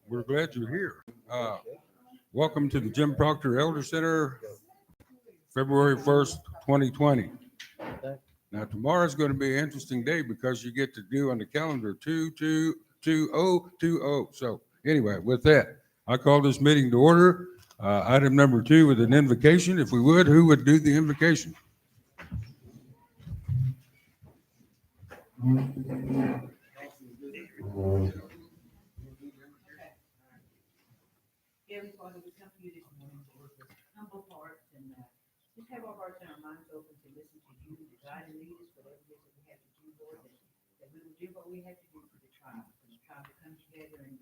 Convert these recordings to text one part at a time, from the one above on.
We're glad you're here. Welcome to the Jim Proctor Elder Center, February 1st, 2020. Now, tomorrow's going to be an interesting day because you get to do on the calendar 2-2-2-0-2-0. So anyway, with that, I call this meeting to order. Item number 2 with an invocation. If we would, who would do the invocation? Heavenly Father, we come to you this morning, Lord, with humble hearts and just have our hearts and our minds open to listen to you, to guide and lead us, whatever it is that we have to do, Lord, that we will do what we have to do for the tribe to come together and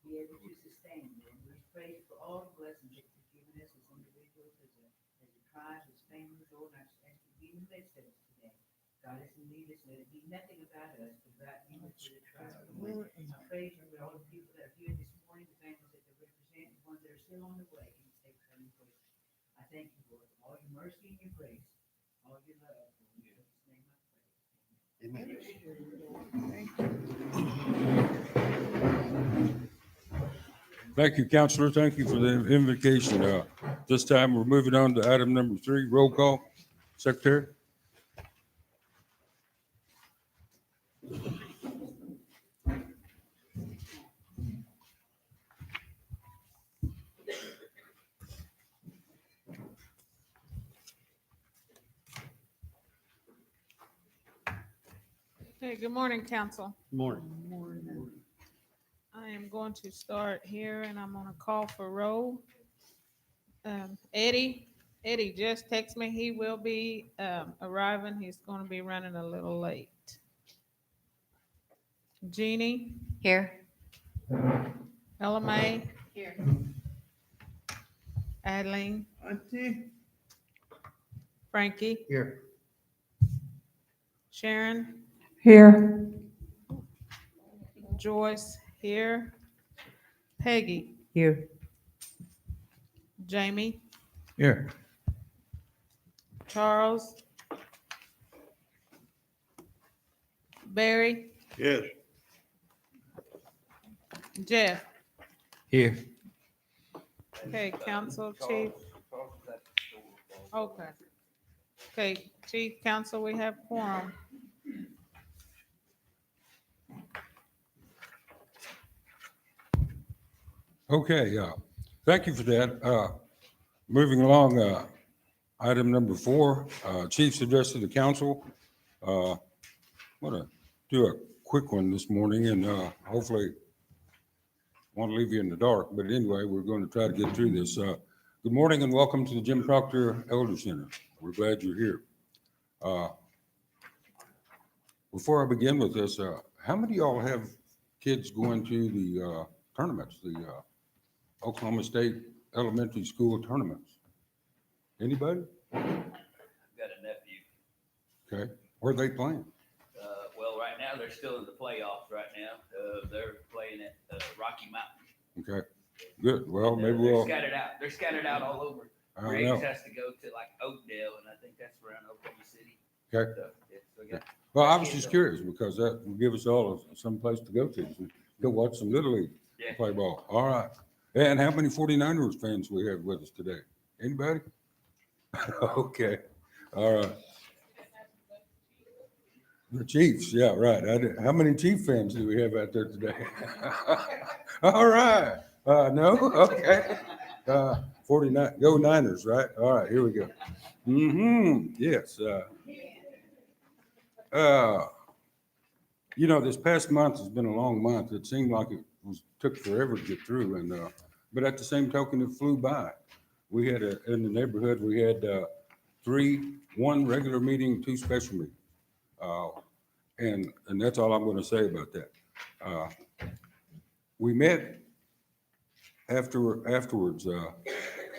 be able to sustain. And we pray for all the blessings that you've given us as individuals, as a tribe, as families, Lord, and I ask you to be in the midst of us today. Guide us and lead us. Let it be nothing about us, but about you and for the tribe. I praise you for all the people that are here this morning, the families that they represent, the ones that are still on the way in the safe coming place. I thank you, Lord, for all your mercy and your grace, all your love. In Jesus' name I pray. Amen. Thank you, Counselor. Thank you for the invocation. This time we're moving on to item number 3, roll call. Secretary? Hey, good morning, council. Morning. I am going to start here and I'm gonna call for roll. Eddie just texted me. He will be arriving. He's gonna be running a little late. Jeannie, Here. Ella Mae, Here. Adeline, Auntie. Frankie, Here. Sharon, Here. Joyce here, Peggy, Here. Jamie, Here. Charles, Barry, Yes. Jeff. Here. Okay, council, chief. Okay. Okay, chief, council, we have quorum. Okay, thank you for that. Moving along, item number 4, Chief's address to the council. I'm going to do a quick one this morning and hopefully won't leave you in the dark. But anyway, we're going to try to get through this. Good morning and welcome to the Jim Proctor Elder Center. We're glad you're here. Before I begin with this, how many of y'all have kids going to the tournaments, the Oklahoma State Elementary School tournaments? Anybody? I've got a nephew. Okay. Where are they playing? Well, right now they're still in the playoffs. Right now, they're playing at Rocky Mountain. Okay. Good. Well, And, maybe they're we'll. scattered out. They're scattered out all over. I don't Riggs know. has to go to like Oakdale, and I think that's around Oklahoma City. Okay. So, yeah, so we got- Well, I was just curious because that will give us all some place to go to. Go watch some Little League Yeah. play ball. All right. And how many 49ers fans we have with us today? Anybody? Okay. All right. The Chiefs. Yeah, right. How many Chief fans do we have out there today? All right. No? Okay. 49. Go Niners, right? All right. Here we go. Yes. This past month has been a long month. It seemed like it took forever to get through, and but at the same token, it flew by. We had in the neighborhood, we had 1 regular meeting, 2 special meetings, and that's all I'm going to say about that. We met afterwards,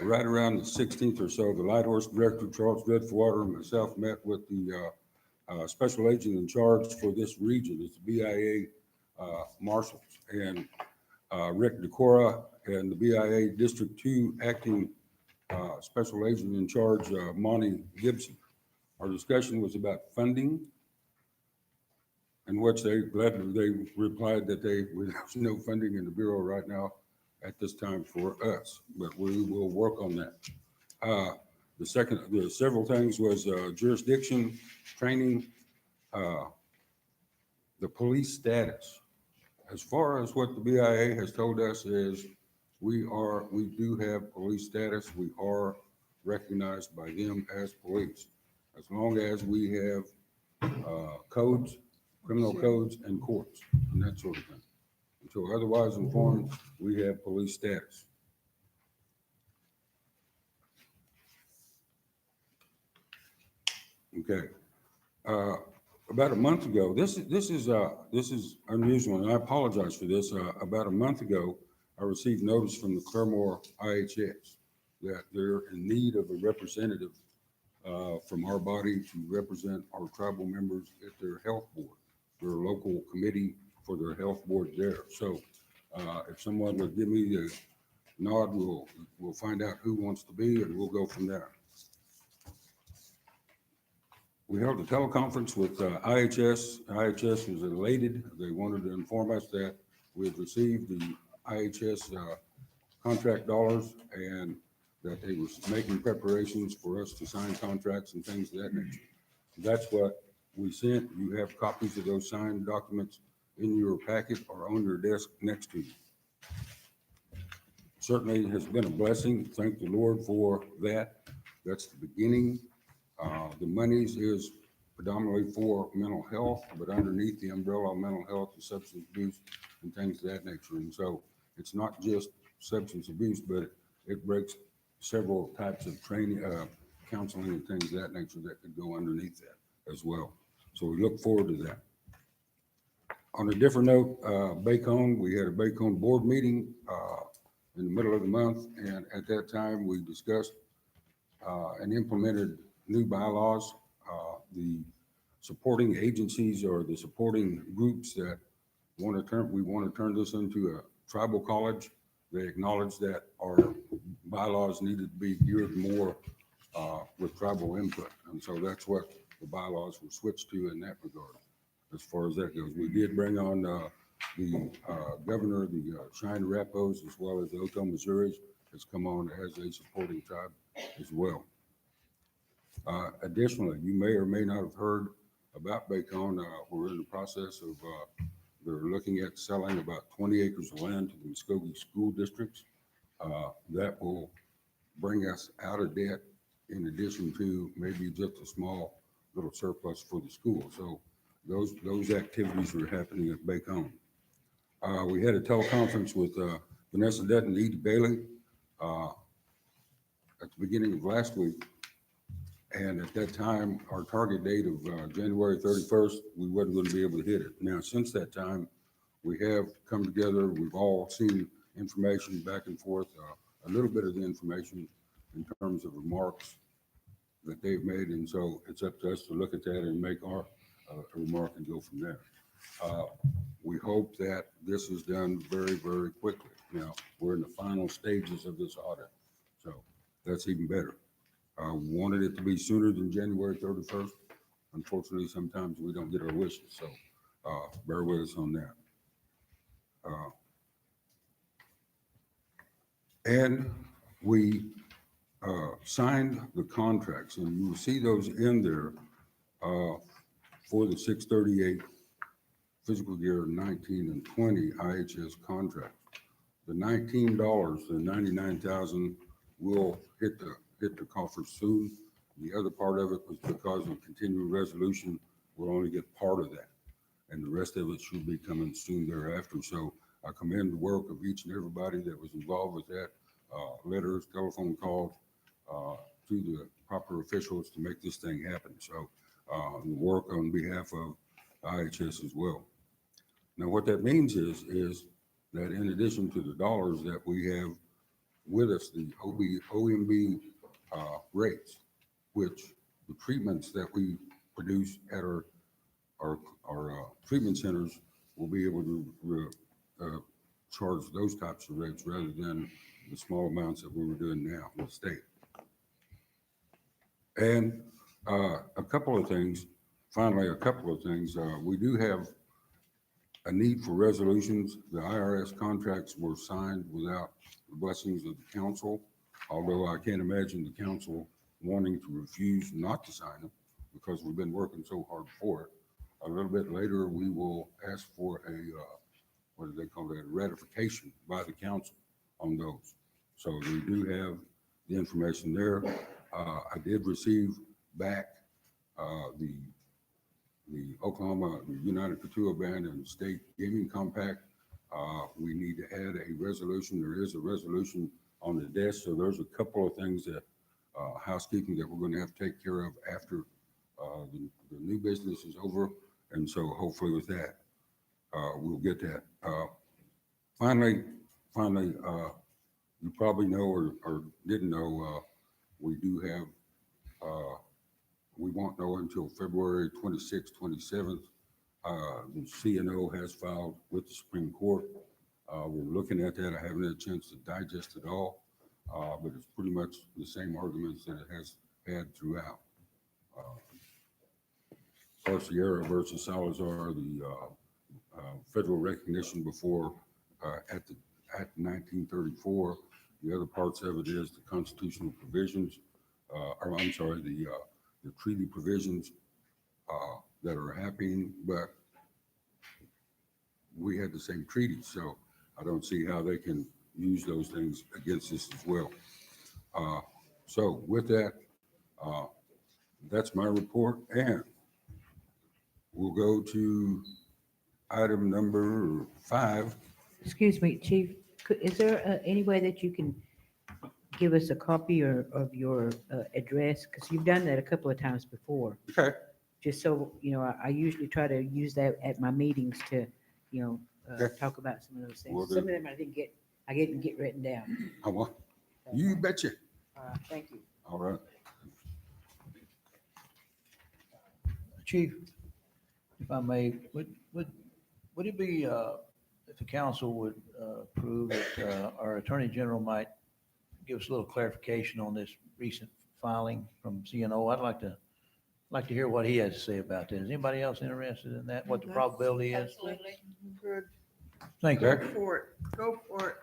right around the 16th or so. The Light Horse Director Charles Redwater and myself met with the special agent in charge for this region. It's BIA marshals, and Rick Decora, and the BIA District 2 acting special agent in charge, Monty Gibson. Our discussion was about funding in which they gladly, they replied that there's no funding in the Bureau right now at this time for us, but we will work on that. The several things was jurisdiction, training, uh, the police status. As far as what the BIA has told us is, we do have police status. We are recognized by them as police. As long as we have codes, criminal codes and courts and that sort of thing. Until otherwise informed, we have police status. Okay. About a month ago, this is unusual, and I apologize for this. About a month ago, I received notice from the Claremore IHS that they're in need of a representative from our body to represent our tribal members at their health board, their local committee for their health board there. So if someone would give me the nod, we'll find out who wants to be, and we'll go from there. We held a teleconference with IHS. IHS was elated. They wanted to inform us that we had received the IHS contract dollars and that they were making preparations for us to sign contracts and things of that nature. That's what we sent. You have copies of those signed documents in your packet or on your desk next to you. Certainly has been a blessing. Thank the Lord for that. That's the beginning. The monies is predominantly for mental health, but underneath the umbrella of mental health is substance abuse and things of that nature. And so it's not just substance abuse, but it breaks several types of training, counseling and things of that nature that could go underneath that as well. So we look forward to that. On a different note, Bacon, we had a Bacon board meeting in the middle of the month, and at that time we discussed and implemented new bylaws. The supporting agencies or the supporting groups that we want to turn this into a tribal college. They acknowledged that our bylaws needed to be geared more with tribal input. And so that's what the bylaws were switched to in that regard. As far as that goes, we did bring on the governor, the Cheyenne Rappos, as well as the Otoe, Missouri, has come on as a supporting tribe as well. Additionally, you may or may not have heard about Bacon. We're in the process of, they're looking at selling about 20 acres of land to the Muskogee school districts. That will bring us out of debt in addition to maybe just a small little surplus for the school. So those activities are happening at Bacon. We had a teleconference with Vanessa Dutton and Edie Bailey at the beginning of last week. And at that time, our target date of January 31st, we wasn't going to be able to hit it. Now, since that time, we have come together. We've all seen information back and forth, a little bit of the information in terms of remarks that they've made. And so it's up to us to look at that and make our remark and go from there. We hope that this is done very, very quickly. Now, we're in the final stages of this audit, so that's even better. Wanted it to be sooner than January 31st. Unfortunately, sometimes we don't get our wishes, so bear with us on that. And we signed the contracts, and you will see those in there for the 638 fiscal year 19 and 20 IHS contract. The $19, the 99,000 will hit the coffers soon. The other part of it was because of continuing resolution, we'll only get part of that. And the rest of it should be coming soon thereafter. So I commend the work of each and everybody that was involved with that, letters, telephone calls to the proper officials to make this thing happen. So the work on behalf of IHS as well. Now, what that means is that in addition to the dollars that we have with us, the OMB rates, which the treatments that we produce at our treatment centers will be able to charge those types of rates rather than the small amounts that we were doing now with the state. And a couple of things, finally, a couple of things. We do have a need for resolutions. The IRS contracts were signed without the blessings of the council, although I can't imagine the council wanting to refuse not to sign them because we've been working so hard for it. A little bit later, we will ask for a, what do they call that, ratification by the council on those. So we do have the information there. I did receive back the Oklahoma United Couture Band and State Gaming Compact. We need to add a resolution. There is a resolution on the desk, so there's a couple of things that housekeeping that we're going to have to take care of after the new business is over. And so hopefully with that, we'll get that. Finally, you probably know or didn't know, we do have, we won't know until February 26th, 27th. The CNO has filed with the Supreme Court. We're looking at that. I haven't had a chance to digest it all, but it's pretty much the same arguments that it has had throughout. Garcia versus Salazar, the federal recognition before at 1934. The other parts of it is the constitutional provisions, or I'm sorry, the treaty provisions that are happening, but we had the same treaty, so I don't see how they can use those things against us as well. So with that, that's my report, and we'll go to item number 5. Excuse me, Chief, is there any way that you can give us a copy of your address? Because you've done that a couple of times before. Okay. Just so, I usually try to use that at my meetings to, Okay. talk about some of those Will things. do. Some of them I didn't get written down. I want, you betcha. Thank you. All right. Chief, if I may, would it be, if the council would approve that our Attorney General might give us a little clarification on this recent filing from CNO? I'd like to hear what he has to say about that. Is anybody else interested in that? What the probability is? Absolutely. Good. Thank you. Okay. Go for it. Go for it.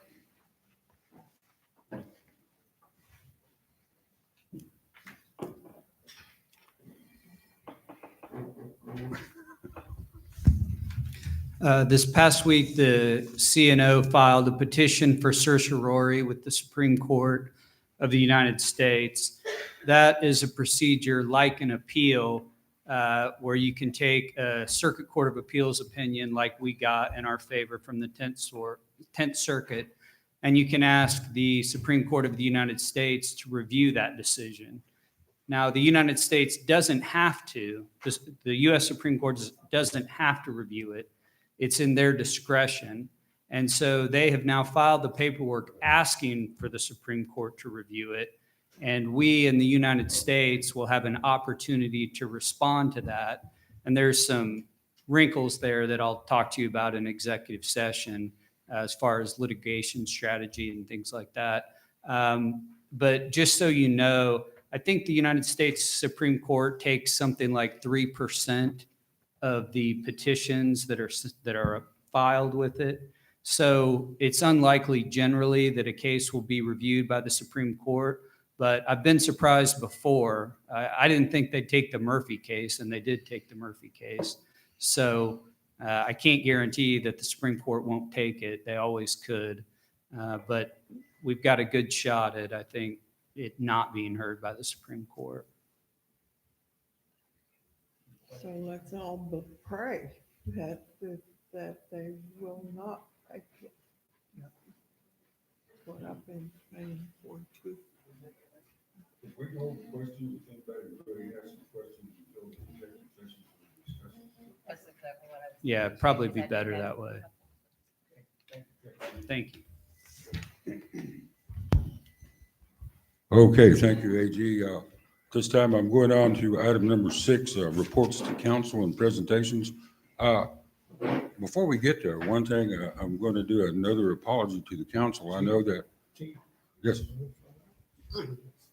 This past week, the CNO filed a petition for certiorari with the Supreme Court of the United States. That is a procedure like an appeal where you can take a Circuit Court of Appeals opinion like we got in our favor from the 10th Circuit, and you can ask the Supreme Court of the United States to review that decision. Now, the United States doesn't have to, the U.S. Supreme Court doesn't have to review it. It's in their discretion. And so they have now filed the paperwork asking for the Supreme Court to review it. And we in the United States will have an opportunity to respond to that. And there's some wrinkles there that I'll talk to you about in executive session as far as litigation strategy and things like that. But just so you know, I think the United States Supreme Court takes something like 3% of the petitions that are filed with it. So it's unlikely generally that a case will be reviewed by the Supreme Court, but I've been surprised before. I didn't think they'd take the Murphy case, and they did take the Murphy case. So I can't guarantee that the Supreme Court won't take it. They always could. But we've got a good shot at, I think, it not being heard by the Supreme Court. So let's all but pray that they will not take it. That's what I've been praying for too. If we go over questions, if anybody has some questions, we go to executive session for discussion. Yeah, it'd probably be better that way. Thank you. Okay, thank you, AG. This time I'm going on to item number 6, reports to council and presentations. Before we get there, one thing, I'm going to do another apology to the council. I know that, yes,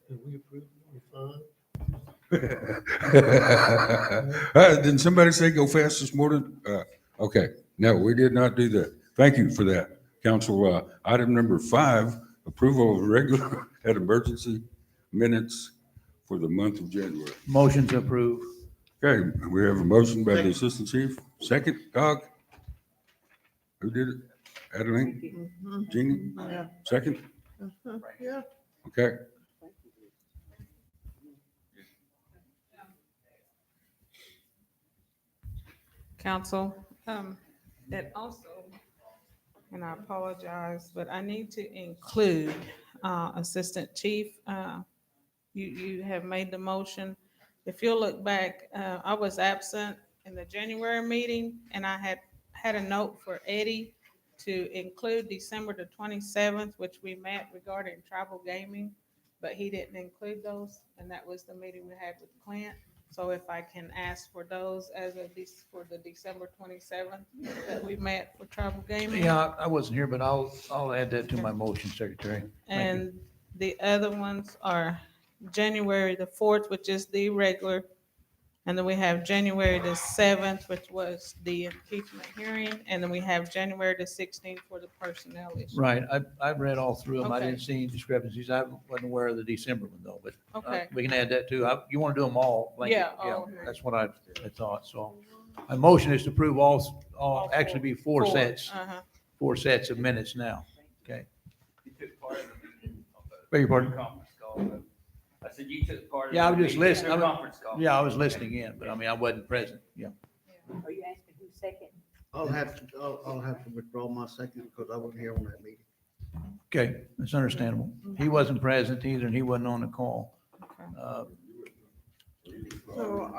Did we approve the fund? Didn't somebody say go fast this morning? Okay, no, we did not do that. Thank you for that, council. Item number 5, approval of regular and emergency minutes for the month of January. Motion to approve. Okay, we have a motion by the assistant chief. Second, Doug? Who did it? Adeline? Jeannie? Yeah. Second? Yeah. Okay. Council, it also, and I apologize, but I need to include, Assistant Chief. You have made the motion. If you'll look back, I was absent in the January meeting, and I had a note for Eddie to include December the 27th, which we met regarding tribal gaming, but he didn't include those, and that was the meeting we had with Clint. So if I can ask for those as of this, for the December 27th that we met for tribal gaming. Yeah, I wasn't here, but I'll add that to my motion, Secretary. Thank you. And the other ones are January the 4th, which is the regular. And then we have January the 7th, which was the impeachment hearing. And then we have January the 16th for the personnel issue. Right, I've read all through them. I Okay. didn't see any discrepancies. I wasn't aware of the December one though, but Okay. we can add that too. You want to do them all? blanket? Yeah, all. That's what I thought, so. My motion is to approve all, actually be four sets, Uh-huh. 4 sets of minutes now. Okay, You took part of the meeting. beg your pardon? Conference call. I said you took part of. Yeah, I was the just meeting, listening. the Conference call. Yeah, I was listening in, but I mean, I wasn't present, yeah. Are you asking who's second? I'll have to withdraw my second because I wasn't here on that meeting. Okay, that's understandable. He wasn't present either, and he wasn't on the call. Okay. So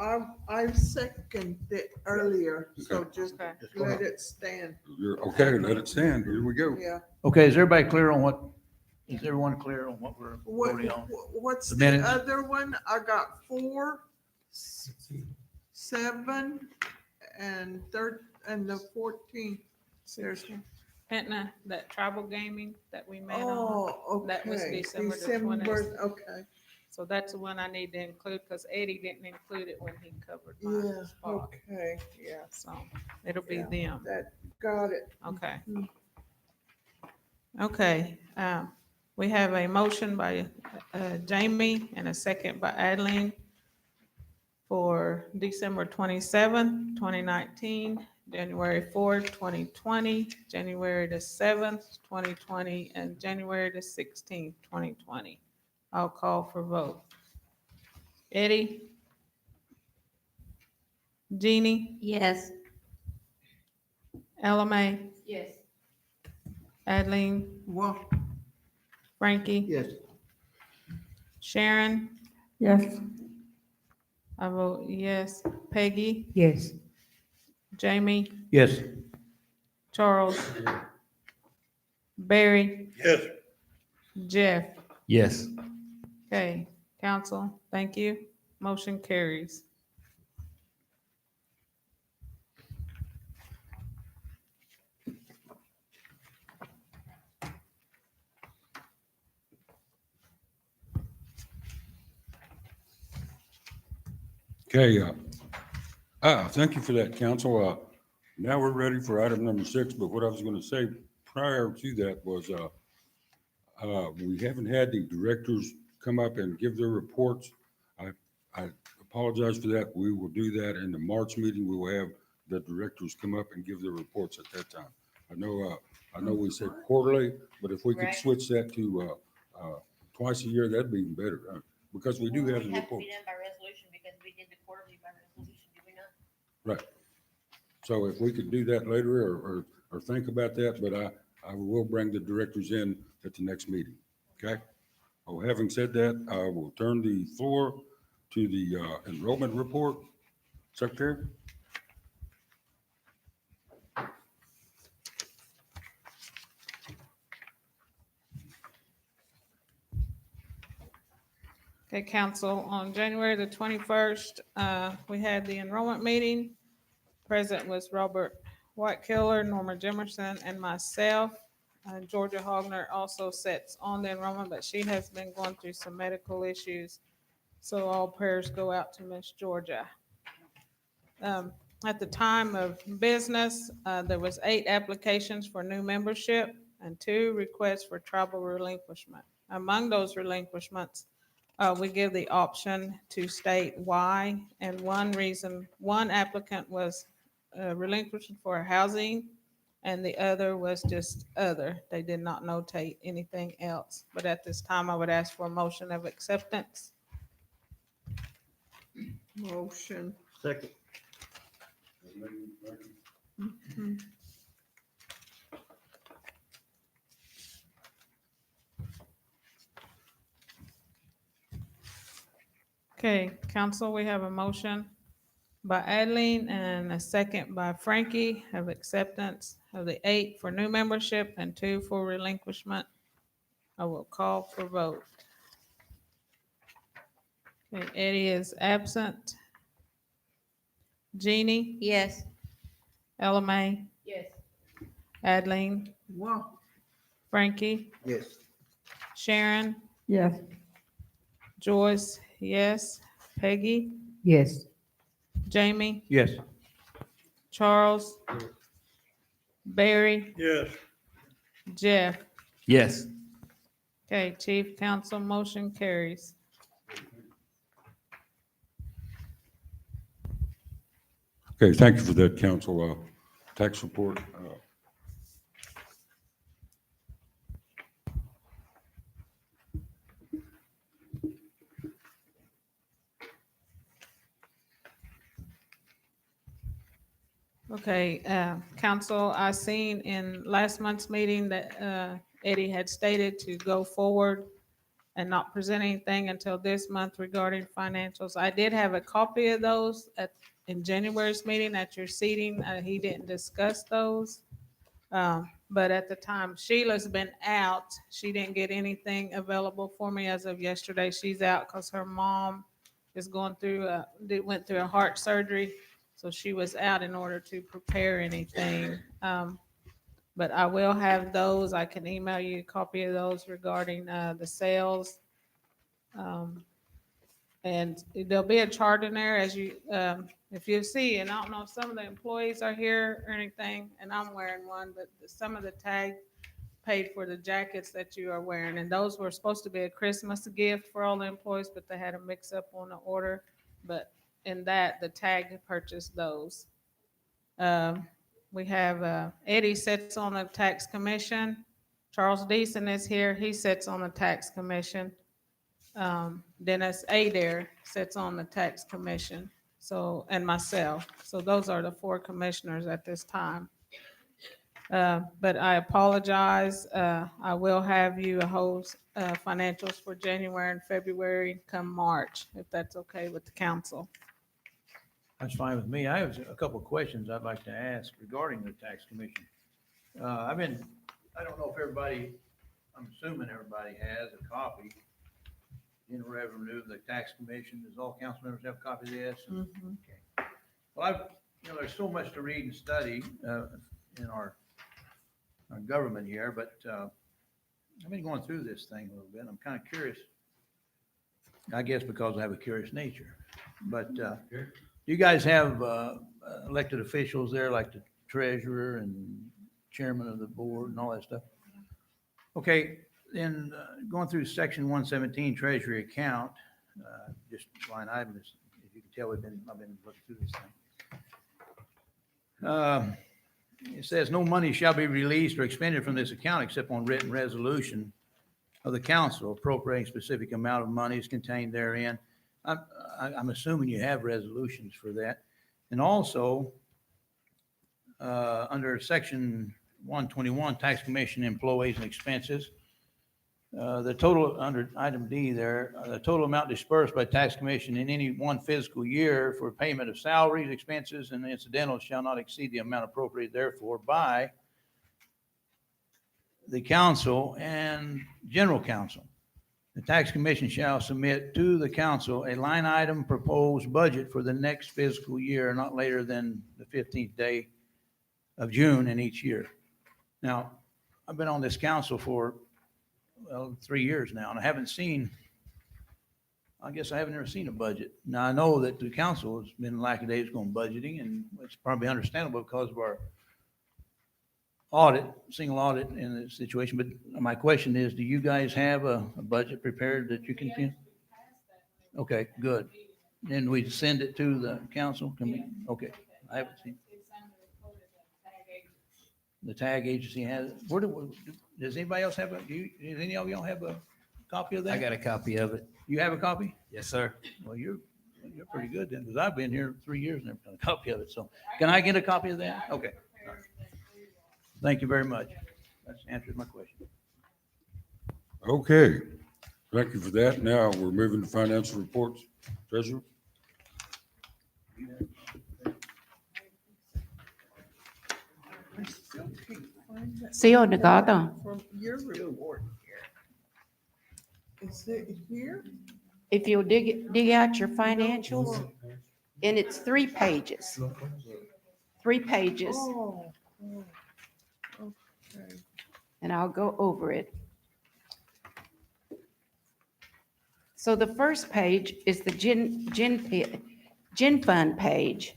I seconded it earlier, so just Okay. Just go let ahead. it stand. You're okay, let it stand. Here we go. Yeah. Okay, is everybody clear on is everyone clear on what we're What, voting on? what's The the minutes? other one? I got 4, 7, and the 14th. There's, Pentna, that tribal gaming that we met on. oh, okay. That was December the 20th. Okay, So that's the one I need to include because Eddie didn't include it when he covered my yeah, spot. okay, yeah, So it'll be Yeah. them. that, got it. Okay. Mm. Okay, we have a motion by Jamie and a second by Adeline for December 27th, 2019, January 4th, 2020, January the 7th, 2020, and January the 16th, 2020. I'll call for vote. Eddie? Jeannie? Yes. Ella Mae? Yes. Adeline? Well, Frankie? Yes, Sharon? yes. I vote yes. Peggy? Yes. Jamie? Yes. Charles? Barry? Yes. Jeff? Yes. Okay, council, thank you. Motion carries. Okay, thank you for that, council. Now we're ready for item number 6, but what I was going to say prior to that was, we haven't had the directors come up and give their reports. I apologize for that. We will do that in the March meeting. We will have the directors come up and give their reports at that time. I know we said quarterly, but if we could Right. switch that to, twice a year, that'd be even better, because we do have the It has to reports. be done by resolution because we did the quarterly by resolution, did we not? Right. So if we could do that later or think about that, but I will bring the directors in at the next meeting. Okay? Oh, having said that, I will turn the floor to the enrollment report. Secretary? Okay, council, on January the 21st, we had the enrollment meeting. Present was Robert Whitekiller, Norma Jimerson, and myself. Georgia Hogner also sits on the enrollment, but she has been going through some medical issues. So all prayers go out to Miss Georgia. At the time of business, there was 8 applications for new membership and 2 requests for tribal relinquishment. Among those relinquishments, we give the option to state why, and one applicant was relinquished for housing, and the other was just other. They did not notate anything else. But at this time, I would ask for a motion of acceptance. Motion. Second. Okay, council, we have a motion by Adeline and a second by Frankie of acceptance of the 8 for new membership and 2 for relinquishment. I will call for vote. Okay, Eddie is absent. Jeannie, Yes. Ella May, Yes. Adeline, Wow. Frankie, Yes. Sharon, Yes. Joyce, yes. Peggy, Yes. Jamie, Yes. Charles, Barry, Yes. Jeff. Yes. Okay, chief, council, motion carries. Okay, thank you for that, council. Tax report. Okay, council, I seen in last month's meeting that Eddie had stated to go forward and not present anything until this month regarding financials. I did have a copy of those in January's meeting at your seating. He didn't discuss those. But at the time, Sheila's been out. She didn't get anything available for me as of yesterday. She's out because her mom is went through a heart surgery. So she was out in order to prepare anything. But I will have those. I can email you a copy of those regarding the sales. And there'll be a chart in there as you, if you see, and I don't know if some of the employees are here or anything, and I'm wearing one, but some of the tag paid for the jackets that you are wearing. And those were supposed to be a Christmas gift for all the employees, but they had a mix up on the order. But in that, the tag purchased those. We have Eddie sits on the tax commission. Charles Deason is here. He sits on the tax commission. Dennis Adair sits on the tax commission. So, and myself. So those are the 4 commissioners at this time. But I apologize. I will have you hold financials for January and February come March, if that's okay with the council. That's fine with me. I have a couple of questions I'd like to ask regarding the tax commission. I don't know if everybody, I'm assuming everybody has a copy in revenue, the tax commission. Does all council members have a copy of this? Okay. Well, there's so much to read and study in our government here, but I've been going through this thing a little bit. I'm kind of curious, I guess because I have a curious nature. But do you guys have elected officials there, like the treasurer and chairman of the board and all that stuff? Okay, then going through section 117 treasury account, just line items, if you can tell, I've been looking through this thing. It says no money shall be released or expended from this account except on written resolution of the council appropriating specific amount of money is contained therein. I'm assuming you have resolutions for that. And also, under section 121, tax commission employees and expenses, the total under item D there, the total amount dispersed by tax commission in any one fiscal year for payment of salaries, expenses, and incidentals shall not exceed the amount appropriated therefore by the council and general counsel. The tax commission shall submit to the council a line item proposed budget for the next fiscal year, not later than the 15th day of June in each year. Now, I've been on this council for 3 years now, and I haven't seen I guess I haven't ever seen a budget. Now, I know that the council has been lackadaisical on budgeting, and it's probably understandable because of our audit, single audit in this situation. But my question is, do you guys have a budget prepared that you can? Okay, good. Then we send it to the council? Can we? Okay, I haven't seen. The tag agency has, does anybody else have does any of y'all have a copy of that? I got a copy of it. You have a copy? Yes, sir. Well, you're pretty good then, because I've been here 3 years and never got a copy of it. So can I get a copy of that? Okay. All right. Thank you very much. That's answered my question. Okay, thank you for that. Now we're moving to financial reports. Treasurer? I still can't find that Senyor Nagata, from your report here. Is it here? if you'll dig out your financials, and it's 3 pages. 3 pages, Oh, oh, okay. and I'll go over it. So the first page is the gen fund page.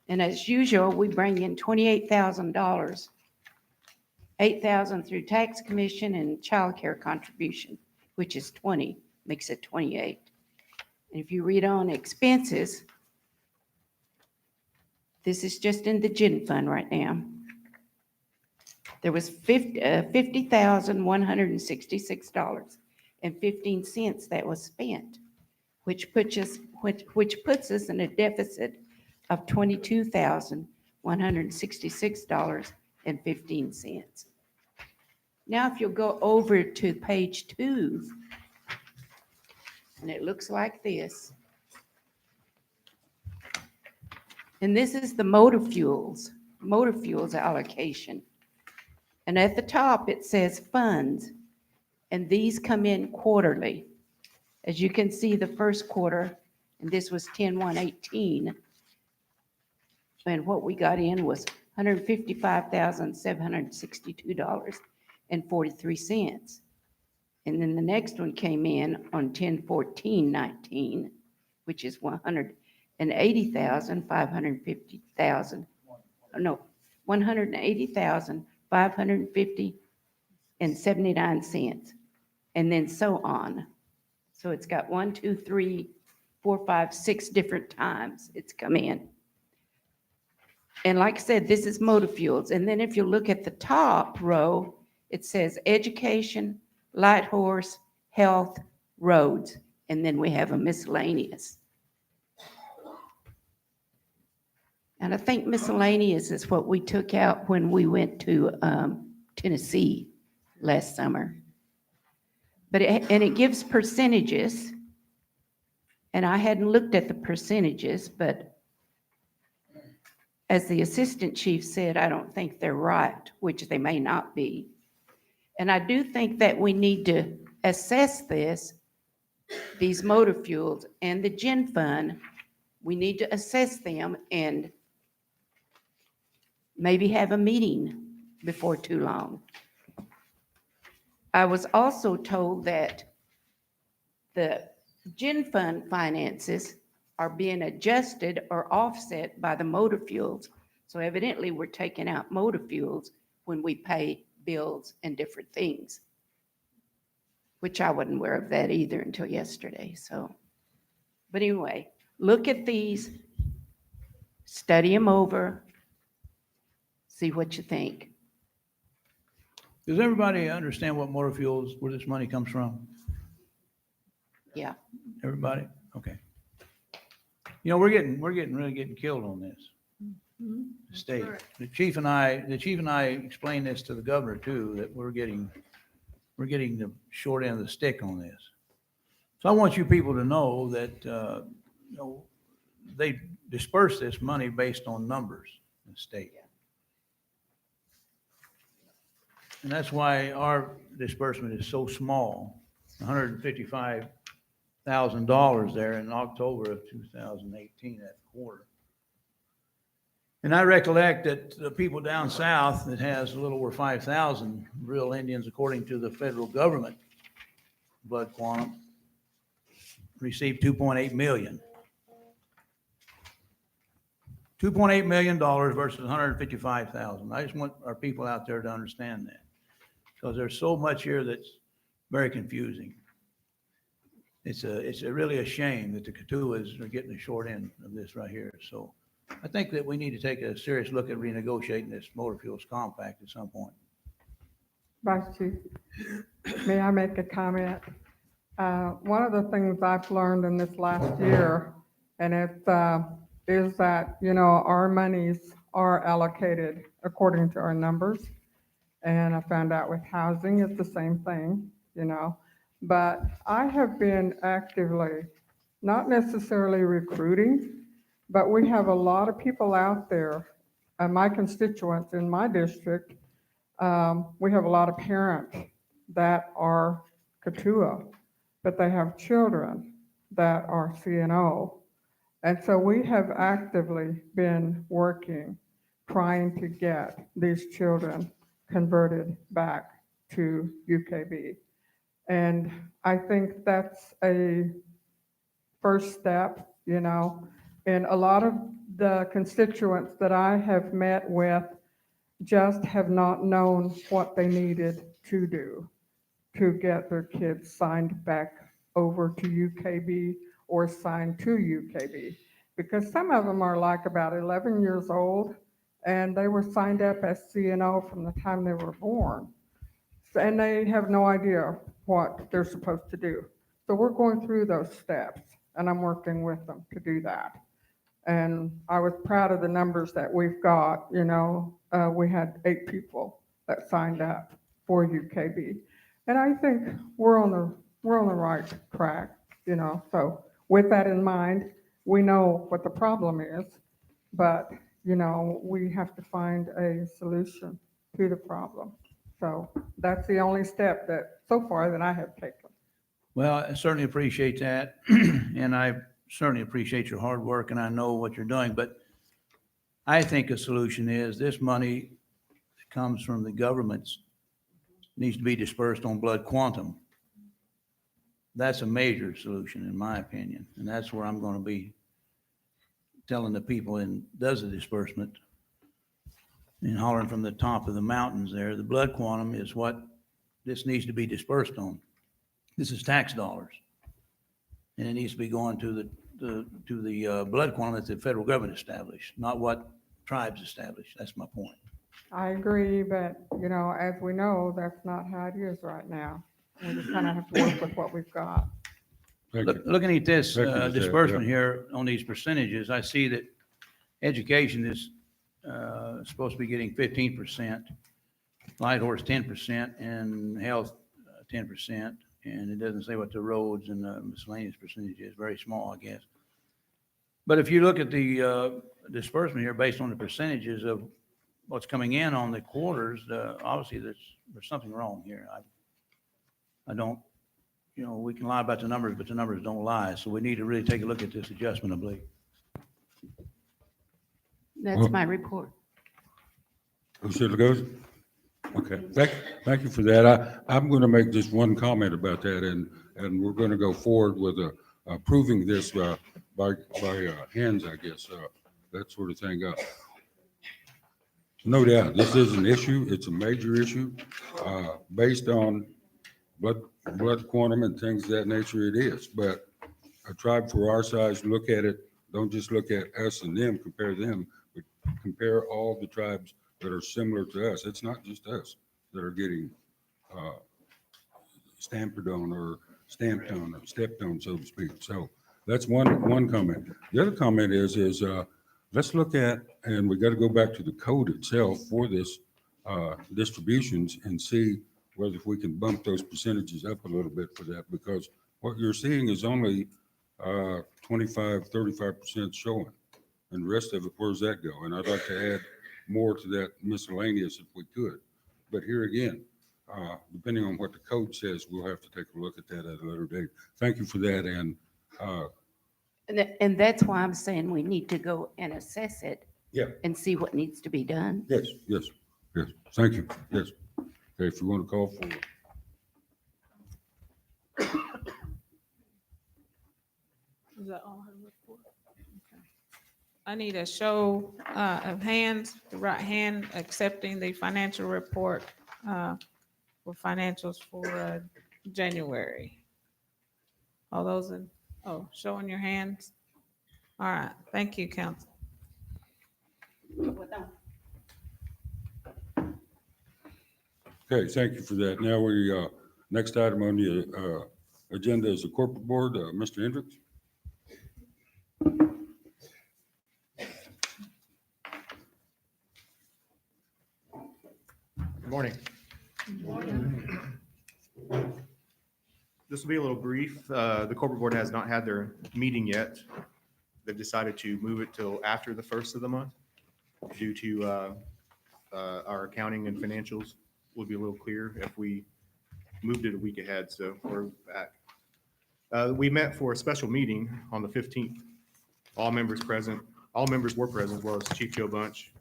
And as usual, we bring in $28,000, 8,000 through tax commission and child care contribution, which is 20, makes it 28. And if you read on expenses, this is just in the gen fund right now. There was $50,166.15 that was spent, which puts us in a deficit of $22,166.15. Now, if you'll go over to page 2, and it looks like this. And this is the motor fuels allocation. And at the top, it says funds, and these come in quarterly. As you can see, the first quarter, and this was 10/1/18, and what we got in was $155,762.43. And then the next one came in on 10/14/19, which is $180,550.79, and then so on. So it's got 1, 2, 3, 4, 5, 6 different times it's come in. And like I said, this is motor fuels. And then if you look at the top row, it says education, light horse, health, roads, and then we have a miscellaneous. And I think miscellaneous is what we took out when we went to Tennessee last summer. But it gives percentages, and I hadn't looked at the percentages, but as the assistant chief said, I don't think they're right, which they may not be. And I do think that we need to assess these motor fuels and the gen fund. We need to assess them and maybe have a meeting before too long. I was also told that the gen fund finances are being adjusted or offset by the motor fuels. So evidently we're taking out motor fuels when we pay bills and different things, which I wasn't aware of that either until yesterday. So, but anyway, look at these, study them over, see what you think. Does everybody understand what motor fuels, where this money comes from? Yeah. Everybody? Okay. You know, we're really getting killed on this. The state. Right. The chief and I explained this to the governor too, that we're getting the short end of the stick on this. So I want you people to know that, you know, they disperse this money based on numbers in the state. And that's why our disbursement is so small, $155,000 there in October of 2018, that quarter. And I recollect that the people down south that has a little over 5,000 real Indians, according to the federal government blood quantum, received 2.8 million. $2.8 million versus 155,000. I just want our people out there to understand that. Because there's so much here that's very confusing. It's really a shame that the Katuas are getting the short end of this right here. So I think that we need to take a serious look at renegotiating this motor fuels compact at some point. Vice Chief, may I make a comment? One of the things I've learned in this last year, and is that, our monies are allocated according to our numbers. And I found out with housing, it's the same thing, But I have been actively, not necessarily recruiting, but we have a lot of people out there, my constituents in my district. We have a lot of parents that are Katua, but they have children that are CNO. And so we have actively been working, trying to get these children converted back to UKB. And I think that's a first step, and a lot of the constituents that I have met with just have not known what they needed to do to get their kids signed back over to UKB or signed to UKB. Because some of them are like about 11 years old, and they were signed up as CNO from the time they were born. And they have no idea what they're supposed to do. So we're going through those steps, and I'm working with them to do that. And I was proud of the numbers that we've got. We had 8 people that signed up for UKB, and I think we're on the right track. So with that in mind, we know what the problem is, but we have to find a solution to the problem. So that's the only step that so far that I have taken. Well, I certainly appreciate that. And I certainly appreciate your hard work, and I know what you're doing. But I think a solution is this money that comes from the governments needs to be dispersed on blood quantum. That's a major solution, in my opinion. And that's where I'm going to be telling the people and does the disbursement and hollering from the top of the mountains there. The blood quantum is what this needs to be dispersed on. This is tax dollars. And it needs to be going to the blood quantum that the federal government established, not what tribes established. That's my point. I agree, but as we know, that's not how it is right now. We just kind of have to work with what we've got. Thank you. Looking at this Thank you, Ms. Ed, disbursement yeah. here on these percentages, I see that education is supposed to be getting 15%, light horse 10%, and health 10%. And it doesn't say what the roads and the miscellaneous percentage is. Very small, I guess. But if you look at the disbursement here based on the percentages of what's coming in on the quarters, obviously there's something wrong here. I don't, we can lie about the numbers, but the numbers don't lie. So we need to really take a look at this adjustment, I believe. That's my report. Who should it goes? Okay, thank you for that. I'm going to make just one comment about that, and we're going to go forward with approving this by hands, I guess, that sort of thing. No doubt, this is an issue. It's a major issue based on blood quantum and things of that nature. It is, but a tribe for our size, look at it. Don't just look at us and them. Compare them, but compare all the tribes that are similar to us. It's not just us that are getting stamped on or stamped on or stepped on, so to speak. So that's one comment. The other comment is let's look at, and we got to go back to the code itself for this distributions and see whether if we can bump those percentages up a little bit for that, because what you're seeing is only 25, 35% showing, and the rest of it, where's that go? And I'd like to add more to that miscellaneous if we could. But here again, depending on what the code says, we'll have to take a look at that at a later date. Thank you for that. And that's why I'm saying we need to go and assess it. Yeah. And see what needs to be done. Yes. Thank you. Yes. Okay, if you want to call for that all her report? Okay. I need a show of hands, the right hand accepting the financial report for financials for January. All those in, showing your hands? All right, thank you, council. Okay, thank you for that. Now next item on the agenda is the corporate board. Mr. Hendricks? Good morning. This will be a little brief. The corporate board has not had their meeting yet. They've decided to move it till after the first of the month due to our accounting and financials will be a little clearer if we moved it a week ahead, so we're back. We met for a special meeting on the 15th. All members were present, as well as Chief Joe Bunch,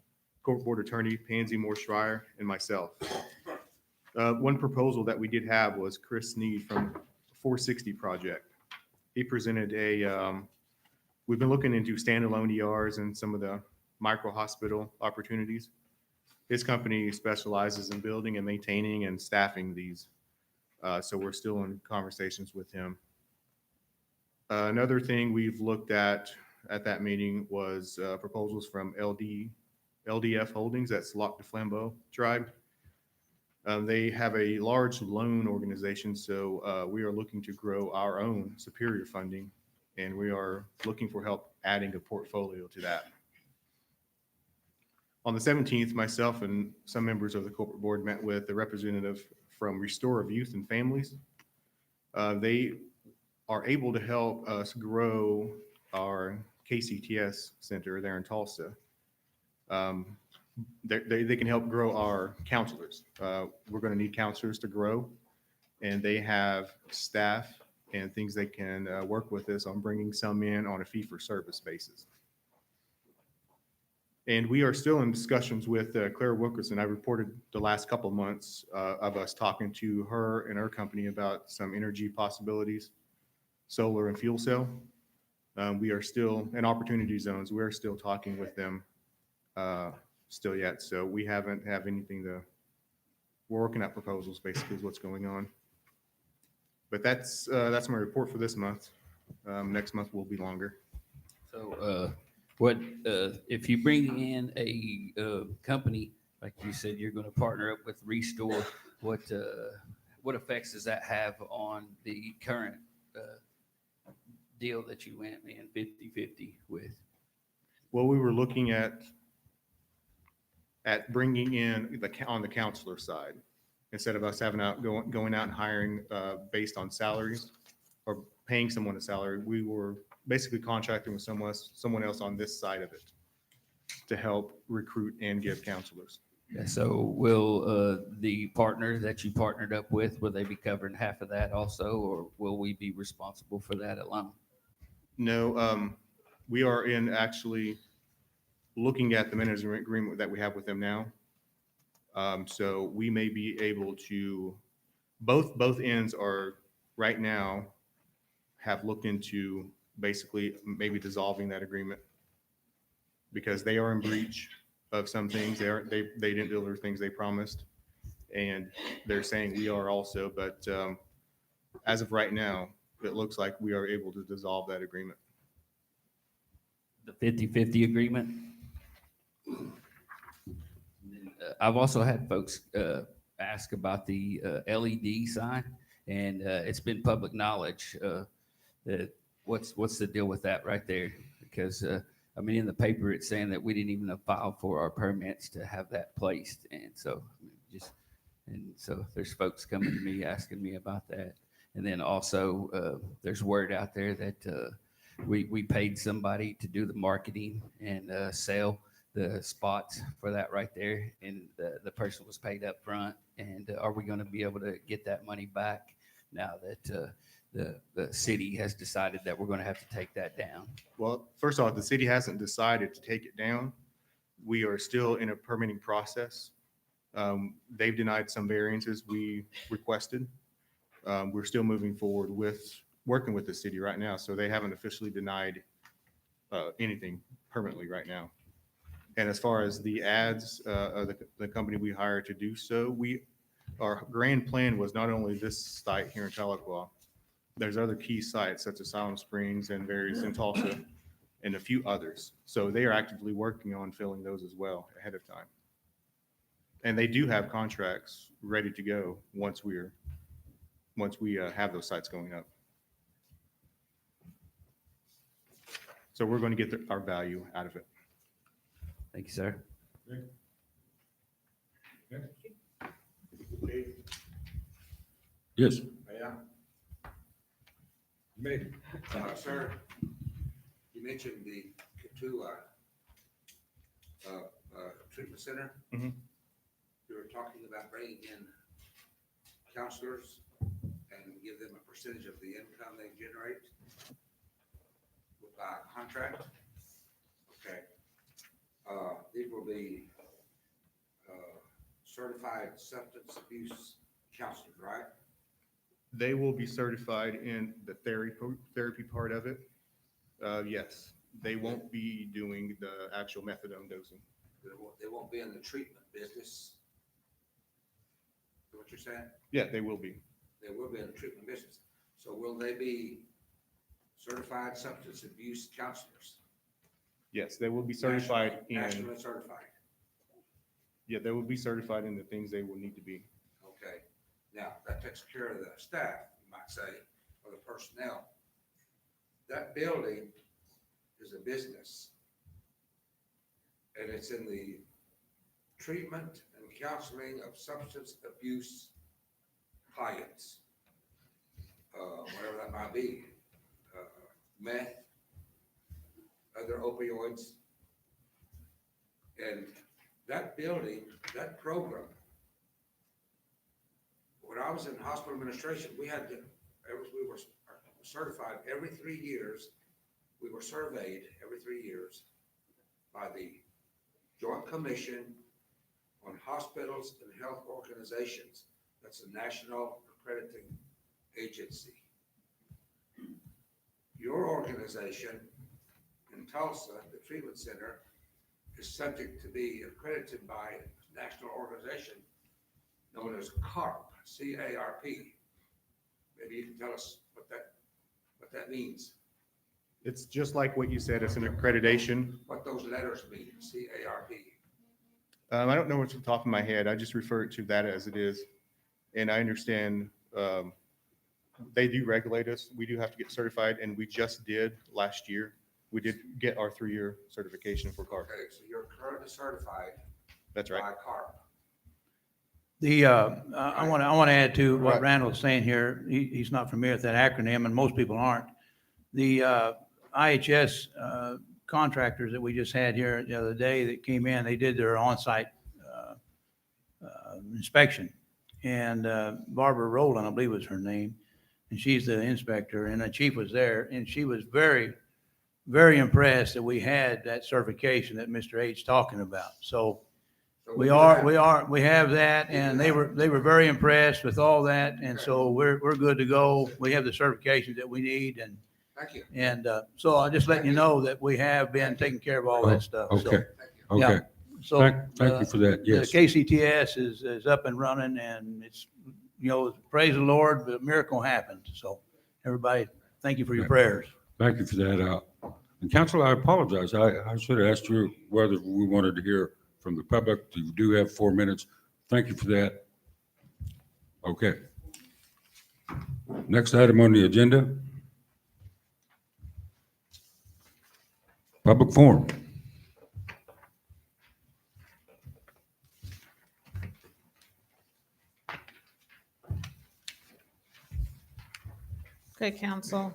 corporate board attorney Pansy Moore Schreier, and myself. One proposal that we did have was Chris Sneed from 460 Project. He presented we've been looking into standalone ERs and some of the micro hospital opportunities. His company specializes in building and maintaining and staffing these. So we're still in conversations with him. Another thing we've looked at that meeting was proposals from LDF Holdings, that's Lac du Flambeau tribe. They have a large loan organization, so we are looking to grow our own superior funding, and we are looking for help adding a portfolio to that. On the 17th, myself and some members of the corporate board met with a representative from Restore of Youth and Families. They are able to help us grow our KCTS center there in Tulsa. They can help grow our counselors. We're going to need counselors to grow, and they have staff and things they can work with us on bringing some in on a fee-for-service basis. And we are still in discussions with Claire Wilkerson. I reported the last couple of months of us talking to her and her company about some energy possibilities, solar and fuel cell. We are still in opportunity zones. We're still talking with them still yet. So we haven't have anything we're working out proposals basically is what's going on. But that's my report for this month. Next month will be longer. So, if you bring in a company, like you said, you're going to partner up with Restore, what effects does that have on the current deal that you went in 50-50 with? Well, we were looking at bringing in on the counselor side, instead of us having going out and hiring based on salaries or paying someone a salary. We were basically contracting with someone else on this side of it to help recruit and give counselors. Yeah, so will the partner that you partnered up with, will they be covering half of that also, or will we be responsible for that alone? No, we are actually looking at the management agreement that we have with them now. So we may be able to, both ends are right now have looked into basically maybe dissolving that agreement because they are in breach of some things. They didn't deliver things they promised, and they're saying we are also. But as of right now, it looks like we are able to dissolve that agreement. The 50-50 agreement? I've also had folks ask about the LED sign, and it's been public knowledge that what's the deal with that right there? Because I mean, in the paper, it's saying that we didn't even file for our permits to have that placed, and so there's folks coming to me asking me about that, and then also there's word out there that we paid somebody to do the marketing and sell the spots for that right there, and the person was paid up front. And are we going to be able to get that money back now that the city has decided that we're going to have to take that down? Well, first off, the city hasn't decided to take it down. We are still in a permitting process. They've denied some variances we requested. We're still moving forward with working with the city right now, so they haven't officially denied anything permanently right now. And as far as the ads, the company we hired to do so, our grand plan was not only this site here in Tahlequah, there's other key sites such as Siloam Springs and various in Tulsa and a few others. So they are actively working on filling those as well ahead of time. And they do have contracts ready to go once we have those sites going up. So we're going to get our value out of it. Thank you, sir. Yes. Sir, you mentioned the Katua treatment center. Mhm. You were talking about bringing in counselors and give them a percentage of the income they generate by contract. Okay. These will be certified substance abuse counselors, right? They will be certified in the therapy part of it. Yes, they won't be doing the actual methadone dosing. They won't be in the treatment business. Is that what you're saying? Yeah, they will be. They will be in the treatment business. So will they be certified substance abuse counselors? Yes, they will be certified in, Nationally certified. yeah, they will be certified in the things they will need to be. Okay. Now, that takes care of the staff, you might say, or the personnel. That building is a business. And it's in the treatment and counseling of substance abuse clients. Whatever that might be, meth, other opioids. And that building, that program, when I was in hospital administration, we had to, we were certified every 3 years. We were surveyed every 3 years by the Joint Commission on Hospitals and Health Organizations. That's a national accrediting agency. Your organization in Tulsa, the treatment center, is subject to be accredited by a national organization known as CARP, C-A-R-P. Maybe you can tell us what that means, It's just like what you said, it's an accreditation. what those letters mean, C-A-R-P. I don't know what's off the top of my head. I just refer to that as it is. And I understand they do regulate us. We do have to get certified, and we just did last year. We did get our 3-year certification for CARP. Okay, so you're currently certified That's right. by CARP. I want to add to what Right. Randall's saying here. He's not familiar with that acronym, and most people aren't. The IHS contractors that we just had here the other day that came in, they did their on-site inspection. And Barbara Rowland, I believe was her name, and she's the inspector, and the chief was there, and she was very, very impressed that we had that certification that Mr. H talking about. So So we do have that, and they were very impressed with all that, and so we're good to go. We have the certifications that we need, and Thank you. so I'll just let you know that we have been taking care of all that stuff. So, Okay, Thank you. okay. So Thank you for that, the yes. KCTS is up and running, and it's, praise the Lord, the miracle happened. So everybody, thank you for your prayers. Thank you for that. And counsel, I apologize. I should have asked you whether we wanted to hear from the public. You do have 4 minutes. Thank you for that. Okay. Next item on the agenda. Public forum. Okay, council,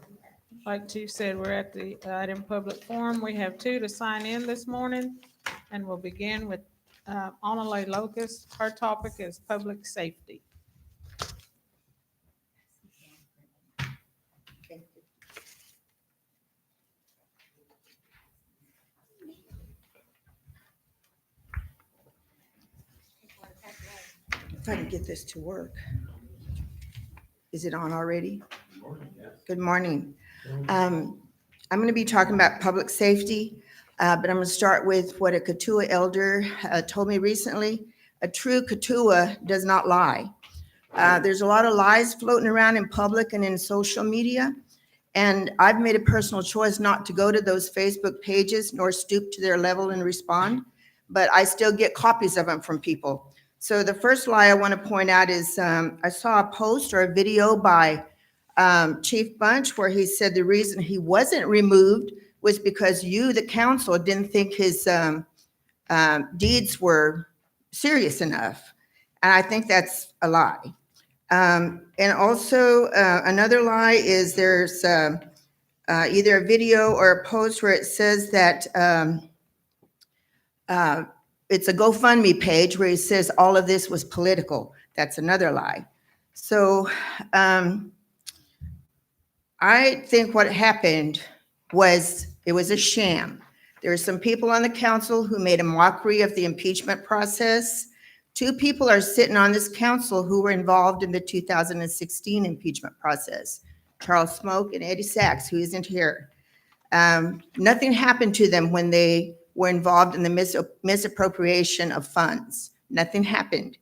like Chief said, we're at the item public forum. We have 2 to sign in this morning, and we'll begin with Onalay Locust. Her topic is public safety. If I can get this to work. Is it on already? Good morning. I'm going to be talking about public safety, but I'm going to start with what a Katua elder told me recently. A true Katua does not lie. There's a lot of lies floating around in public and in social media, and I've made a personal choice not to go to those Facebook pages nor stoop to their level and respond, but I still get copies of them from people. So the first lie I want to point out is I saw a post or a video by Chief Bunch where he said the reason he wasn't removed was because you, the council, didn't think his deeds were serious enough. And I think that's a lie. And also another lie is there's either a video or a post where it says that it's a GoFundMe page where he says all of this was political. That's another lie. So I think what happened was it was a sham. There were some people on the council who made a mockery of the impeachment process. 2 people are sitting on this council who were involved in the 2016 impeachment process, Charles Smoke and Eddie Sachs, who isn't here. Nothing happened to them when they were involved in the misappropriation of funds. Nothing happened.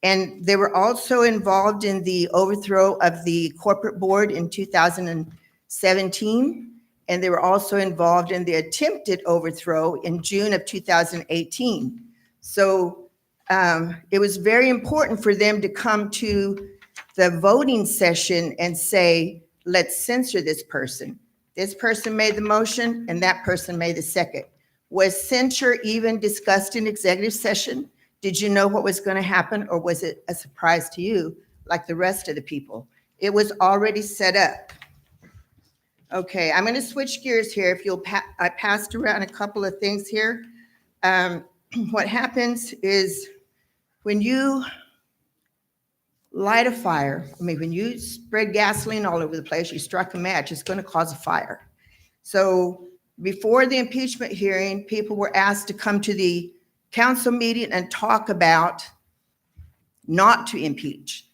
And they were also involved in the overthrow of the corporate board in 2017. And they were also involved in the attempted overthrow in June of 2018. So it was very important for them to come to the voting session and say, let's censor this person. This person made the motion and that person made the second. Was censure even discussed in executive session? Did you know what was going to happen, or was it a surprise to you like the rest of the people? It was already set up. Okay, I'm going to switch gears here. If you'll, I passed around a couple of things here. What happens is when you light a fire, when you spread gasoline all over the place, you struck a match, it's going to cause a fire. So before the impeachment hearing, people were asked to come to the council meeting and talk about not to impeach.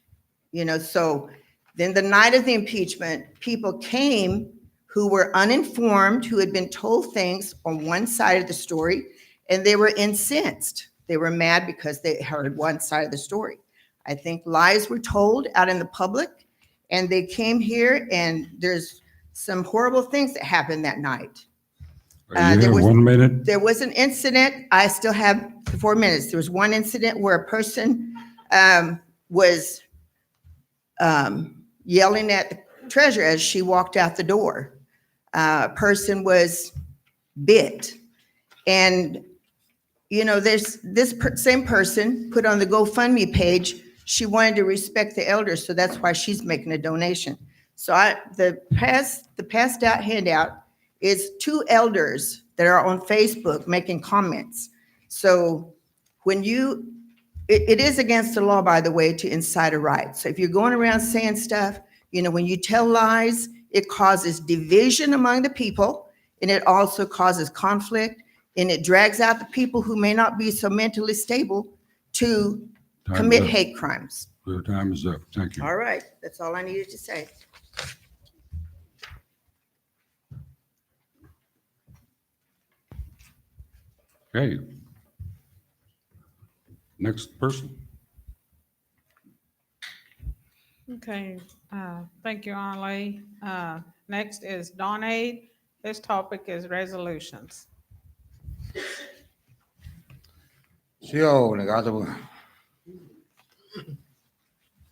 So then the night of the impeachment, people came who were uninformed, who had been told things on one side of the story, and they were incensed. They were mad because they heard one side of the story. I think lies were told out in the public, and they came here, and there's some horrible things that happened that night. You have 1 minute. There was an incident. I still have 4 minutes. There was one incident where a person was yelling at the treasurer as she walked out the door. A person was bit. And, there's this same person put on the GoFundMe page, she wanted to respect the elders, so that's why she's making a donation. So the passed out handout is 2 elders that are on Facebook making comments. So when it is against the law, by the way, to incite a riot. So if you're going around saying stuff, when you tell lies, it causes division among the people, and it also causes conflict, and it drags out the people who may not be so mentally stable to commit hate crimes. Your time is up. Thank you. All right, that's all I needed to say. Okay. Next person. Okay, thank you, Arlie. Next is Donade. This topic is resolutions. Sio negado.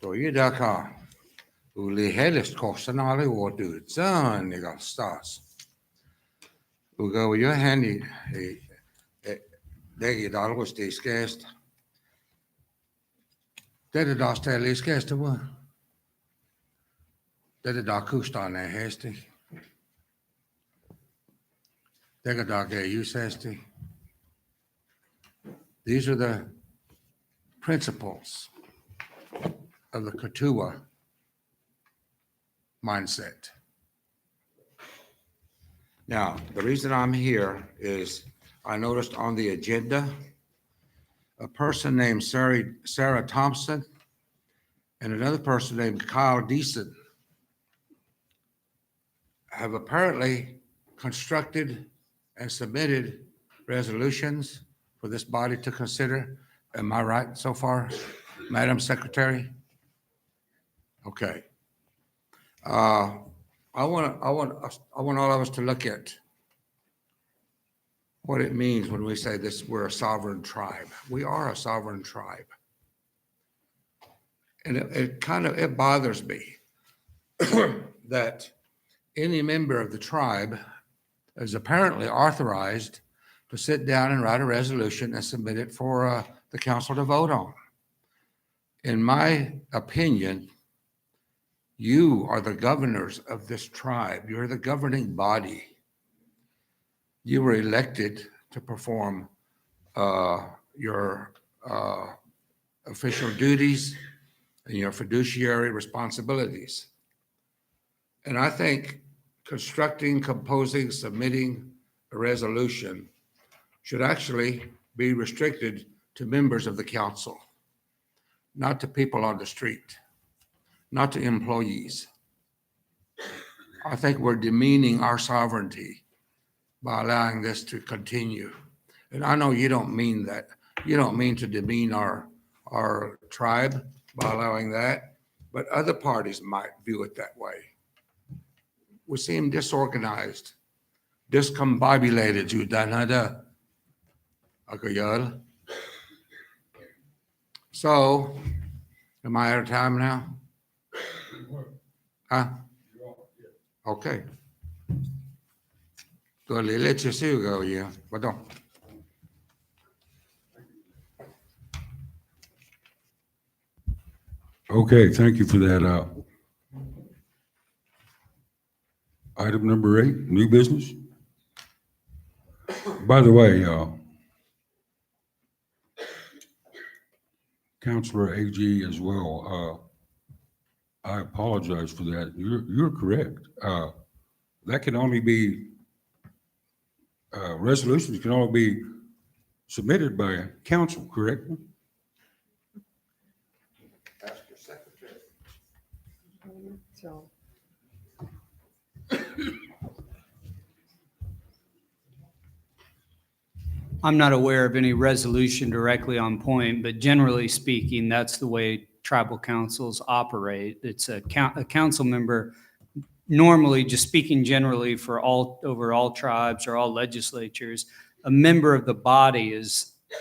Då är det här. Uli helst kostar alla år ut sen negal stas. Och gå ju hen i det är alls det skäst. Det är där ställer skäst då. Det är där kustan är hästig. Det är där är ju hästig. These are the principles of the Katua mindset. Now, the reason I'm here is I noticed on the agenda a person named Sarah Thompson and another person named Kyle Deason have apparently constructed and submitted resolutions for this body to consider. Am I right so far, Madam Secretary? Okay. I want all of us to look at what it means when we say this, we're a sovereign tribe. We are a sovereign tribe. And it bothers me that any member of the tribe is apparently authorized to sit down and write a resolution and submit it for the council to vote on. In my opinion, you are the governors of this tribe. You're the governing body. You were elected to perform your official duties and your fiduciary responsibilities. And I think constructing, composing, submitting a resolution should actually be restricted to members of the council, not to people on the street, not to employees. I think we're demeaning our sovereignty by allowing this to continue. And I know you don't mean that. You don't mean to demean our tribe by allowing that, but other parties might view it that way. We seem disorganized, discombobulated, So, am I out of time now? Huh? Okay. Tôi lấy lên chưa xíu rồi, bắt đầu. Okay, thank you for that. Item number 8, new business. By the way, Councilor AG as well, I apologize for that. You're correct. That can only be, resolutions can only be submitted by council, correct? Ask your secretary. So, I'm not aware of any resolution directly on point, but generally speaking, that's the way tribal councils operate. It's a council member, normally, just speaking generally for over all tribes or all legislatures, a member of the body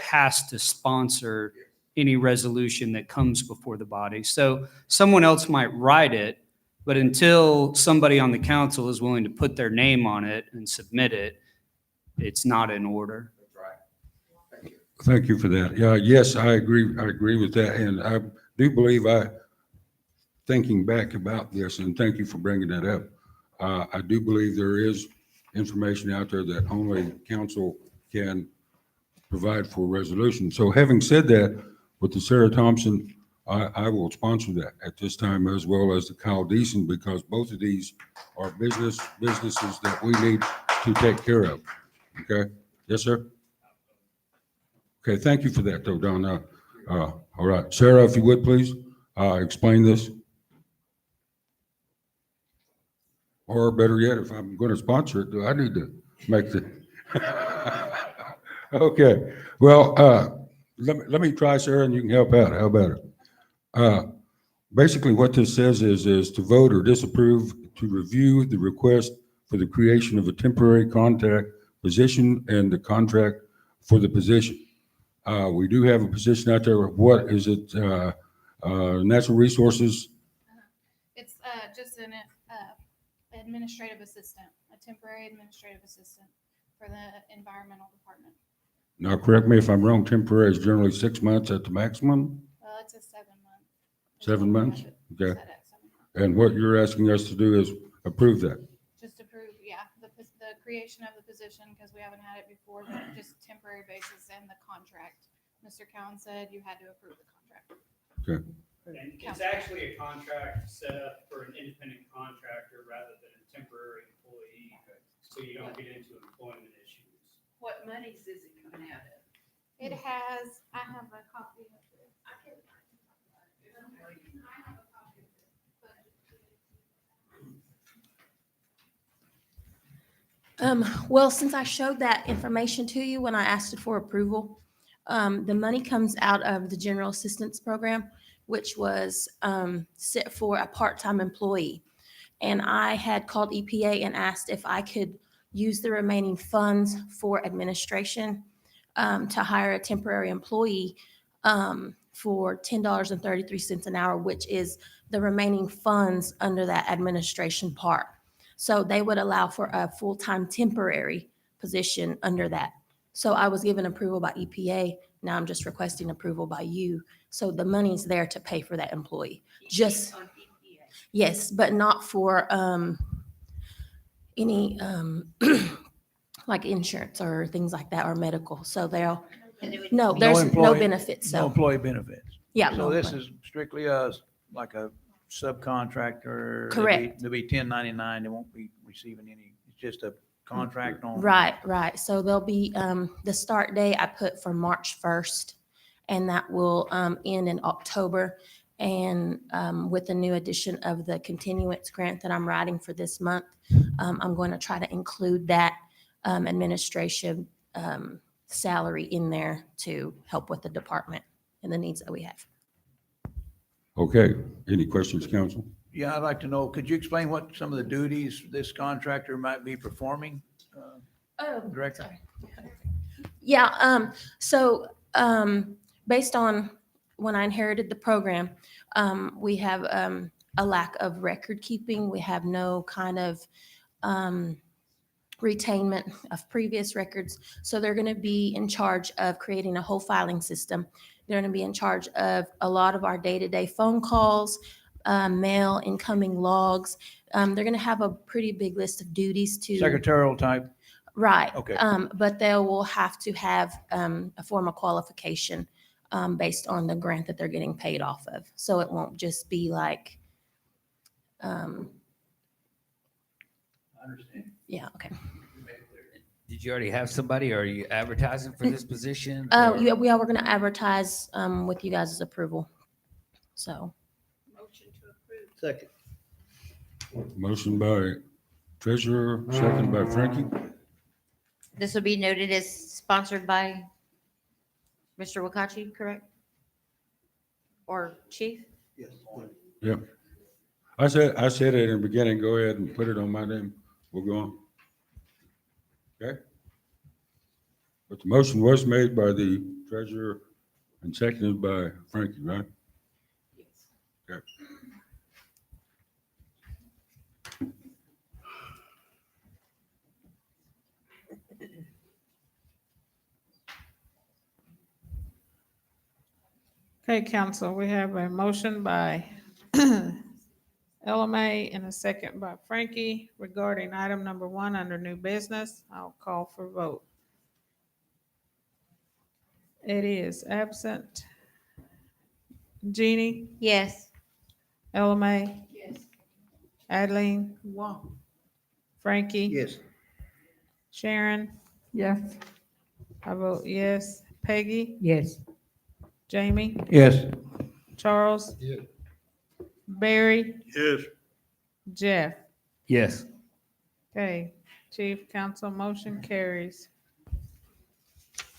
has to sponsor any resolution that comes before the body. So someone else might write it, but until somebody on the council is willing to put their name on it and submit it, it's not in order. Thank you for that. Yeah, yes, I agree with that. And I do believe thinking back about this, and thank you for bringing that up. I do believe there is information out there that only council can provide for resolution. So having said that, with the Sarah Thompson, I will sponsor that at this time, as well as the Kyle Deason, because both of these are businesses that we need to take care of. Okay? Yes, sir? Okay, thank you for that, though, Don. All right, Sarah, if you would, please, explain this. Or better yet, if I'm going to sponsor it, do I need to make the... Okay, well, let me try, Sarah, and you can help out. How about it? Basically, what this says is to vote or disapprove to review the request for the creation of a temporary contract position and the contract for the position. We do have a position out there. What is it? Natural resources? It's just an administrative assistant, a temporary administrative assistant for the environmental department. Now, correct me if I'm wrong, temporary is generally 6 months at the maximum? Well, it's a 7 month. 7 months? Okay. Set at 7 months. And what you're asking us to do is approve that? Just approve, yeah, the creation of the position, because we haven't had it before, but just temporary basis and the contract. Mr. Cowan said you had to approve the contract. Okay. And it's actually a contract set up for an independent contractor rather than a temporary employee, so you don't get into employment issues. What monies is it coming out of? It has, I have a copy of this. I have a copy of this budget. Well, since I showed that information to you when I asked it for approval, the money comes out of the general assistance program, which was set for a part-time employee. And I had called EPA and asked if I could use the remaining funds for administration to hire a temporary employee for $10.33 an hour, which is the remaining funds under that administration part. So they would allow for a full-time temporary position under that. So I was given approval by EPA. Now I'm just requesting approval by you. So the money's there to pay for that employee. Just, yes, but not for any like insurance or things like that or medical. So they'll, no, there's no employee- benefits. No So, employee benefits. yeah. So no this employee. is strictly like a subcontractor. Correct. They'll be 1099. They won't be receiving any, it's just a contract on. Right. So there'll be, the start date I put for March 1st, and that will end in October. And with the new addition of the continuance grant that I'm writing for this month, I'm going to try to include that administration salary in there to help with the department and the needs that we have. Okay, any questions, council? Yeah, I'd like to know, could you explain what some of the duties this contractor might be performing? Oh, Director? sorry. Yeah, so based on when I inherited the program, we have a lack of record keeping. We have no kind of retainment of previous records. So they're going to be in charge of creating a whole filing system. They're going to be in charge of a lot of our day-to-day phone calls, mail, incoming logs. They're going to have a pretty big list of duties to. Secretarial type? Right. Okay. But they will have to have a form of qualification based on the grant that they're getting paid off of. So it won't just be like, I understand. yeah, okay. Did you already have somebody, or are you advertising for this position? or- Yeah, we're going to advertise with you guys' approval. So, Motion to approve. Second. Motion by treasurer, second by Frankie. This will be noted as sponsored by Mr. Wakachi, correct? Or chief? Yes. Yeah. I said it in the beginning, go ahead and put it on my name. We'll go on. Okay? But the motion was made by the treasurer and seconded by Frankie, right? Okay. Okay, council, we have a motion by LMA and a second by Frankie regarding item number 1 under new business. I'll call for vote. Eddie is absent. Jeannie, Yes. LMA, Yes. Adeline, Frankie, Yes. Sharon, Yes. I vote yes. Peggy, Yes. Jamie, Yes. Charles, Barry, Yes. Jeff. Yes. Okay, chief, council, motion carries.